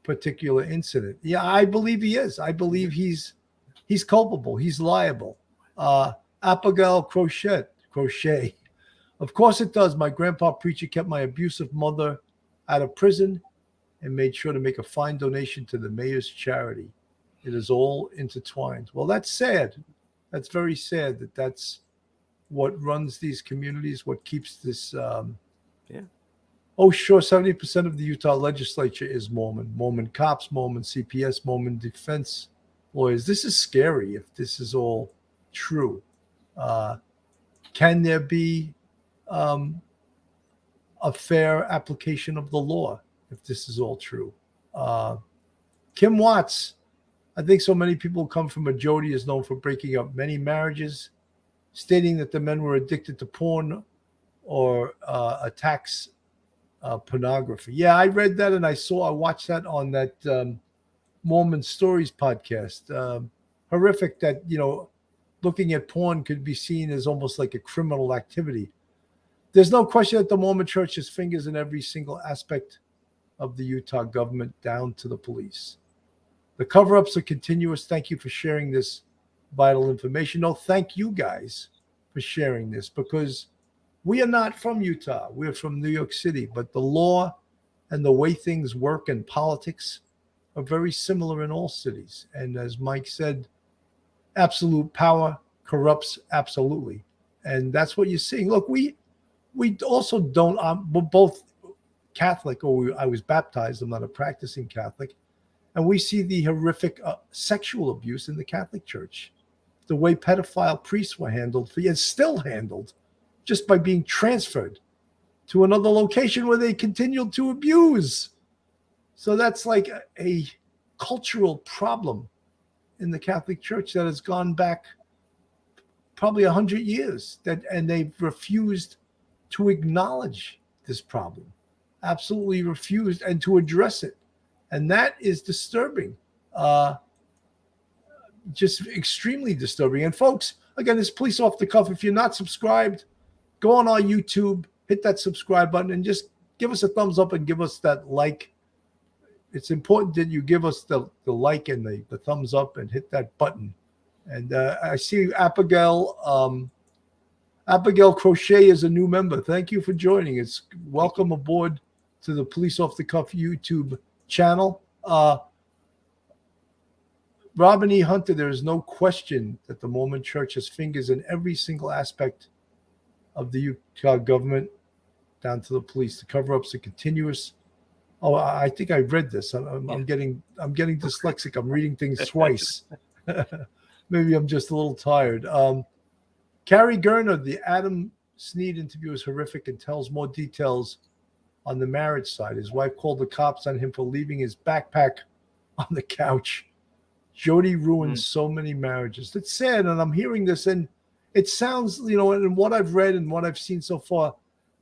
particular incident. Yeah, I believe he is. I believe he's culpable. He's liable. Abigail Crochet. Of course it does. My grandpa preacher kept my abusive mother out of prison and made sure to make a fine donation to the mayor's charity. It is all intertwined. Well, that's sad. That's very sad that that's what runs these communities, what keeps this. Oh, sure, 70% of the Utah legislature is Mormon. Mormon cops, Mormon CPS, Mormon defense lawyers. This is scary if this is all true. Can there be a fair application of the law if this is all true? Kim Watts, I think so many people who come from a Jodi is known for breaking up many marriages, stating that the men were addicted to porn or attacks pornography. Yeah, I read that and I watched that on that Mormon Stories podcast. Horrific that, looking at porn could be seen as almost like a criminal activity. There's no question that the Mormon Church has fingers in every single aspect of the Utah government, down to the police. The cover-ups are continuous. Thank you for sharing this vital information. No, thank you guys for sharing this, because we are not from Utah. We're from New York City, but the law and the way things work in politics are very similar in all cities. And as Mike said, absolute power corrupts absolutely. And that's what you're seeing. Look, we also don't, we're both Catholic, I was baptized. I'm not a practicing Catholic. And we see the horrific sexual abuse in the Catholic Church. The way pedophile priests were handled, and still handled, just by being transferred to another location where they continued to abuse. So that's like a cultural problem in the Catholic Church that has gone back probably 100 years, and they've refused to acknowledge this problem, absolutely refused, and to address it. And that is disturbing, just extremely disturbing. And folks, again, this Police Off the Cuff. If you're not subscribed, go on our YouTube, hit that subscribe button, and just give us a thumbs up and give us that like. It's important that you give us the like and the thumbs up and hit that button. And I see Abigail Crochet is a new member. Thank you for joining. It's welcome aboard to the Police Off the Cuff YouTube channel. Robin E. Hunter, there is no question that the Mormon Church has fingers in every single aspect of the Utah government, down to the police. The cover-ups are continuous. Oh, I think I read this. I'm getting dyslexic. I'm reading things twice. Maybe I'm just a little tired. Carrie Gerner, the Adam Sneed interview is horrific and tells more details on the marriage side. His wife called the cops on him for leaving his backpack on the couch. Jodi ruined so many marriages. It's sad, and I'm hearing this, and it sounds, and what I've read and what I've seen so far,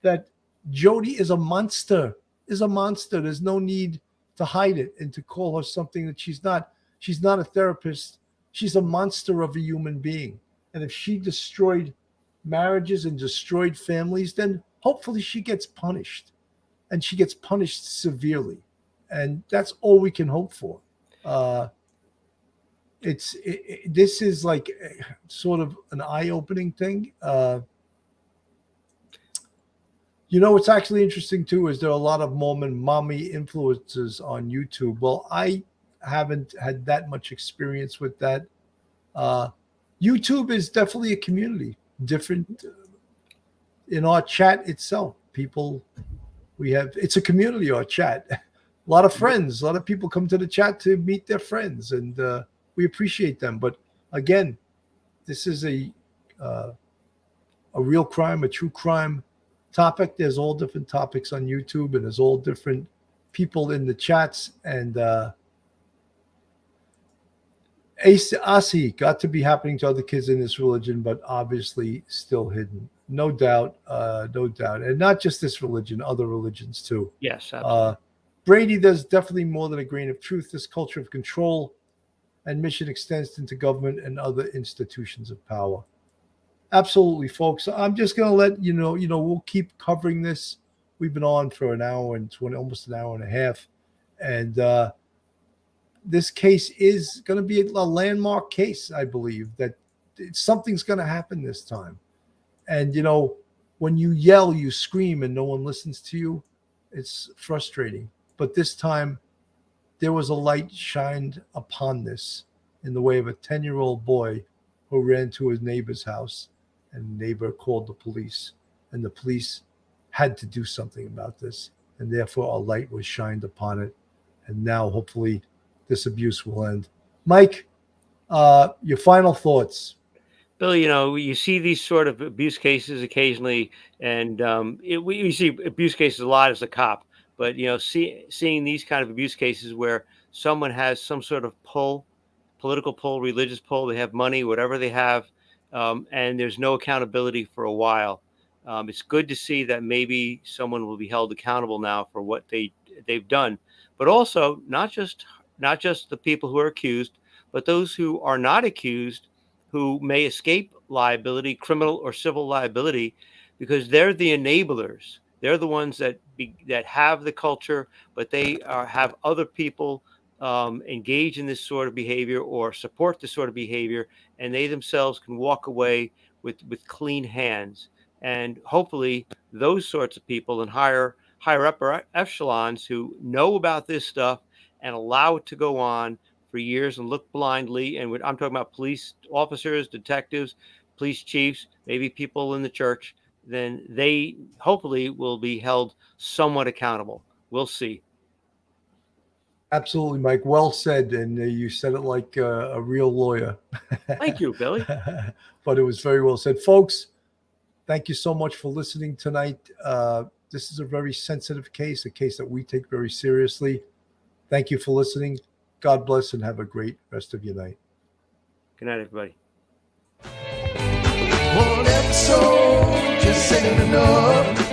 that Jodi is a monster. There's no need to hide it and to call her something that she's not. She's not a therapist. She's a monster of a human being. And if she destroyed marriages and destroyed families, then hopefully she gets punished, and she gets punished severely. And that's all we can hope for. This is like sort of an eye-opening thing. What's actually interesting too is there are a lot of Mormon mommy influencers on YouTube. Well, I haven't had that much experience with that. YouTube is definitely a community, different in our chat itself. It's a community, our chat. A lot of friends, a lot of people come to the chat to meet their friends, and we appreciate them. But again, this is a real crime, a true crime topic. There's all different topics on YouTube, and there's all different people in the chats. And Asi got to be happening to other kids in this religion, but obviously still hidden. No doubt. And not just this religion, other religions too. Yes, absolutely. Brady, there's definitely more than a grain of truth. This culture of control and mission extends into government and other institutions of power. Absolutely, folks. I'm just going to let you know, we'll keep covering this. We've been on for an hour and 20, almost an hour and a half. And this case is going to be a landmark case, I believe, that something's going to happen this time. And, when you yell, you scream, and no one listens to you, it's frustrating. But this time, there was a light shined upon this in the way of a 10-year-old boy who ran to his neighbor's house, and the neighbor called the police, and the police had to do something about this, and therefore a light was shined upon it. And now hopefully this abuse will end. Mike, your final thoughts. Billy, you see these sort of abuse cases occasionally, and you see abuse cases a lot as a cop. But, seeing these kind of abuse cases where someone has some sort of political pull, religious pull, they have money, whatever they have, and there's no accountability for a while. It's good to see that maybe someone will be held accountable now for what they've done, but also not just the people who are accused, but those who are not accused, who may escape liability, criminal or civil liability, because they're the enablers. They're the ones that have the culture, but they have other people engage in this sort of behavior or support this sort of behavior, and they themselves can walk away with clean hands. And hopefully those sorts of people in higher upper echelons who know about this stuff and allow it to go on for years and look blindly. And I'm talking about police officers, detectives, police chiefs, maybe people in the church, then they hopefully will be held somewhat accountable. We'll see. Absolutely, Mike. Well said. And you said it like a real lawyer. Thank you, Billy. But it was very well said. Folks, thank you so much for listening tonight. This is a very sensitive case, a case that we take very seriously. Thank you for listening. God bless and have a great rest of your night. Good night, everybody. One episode just ain't enough.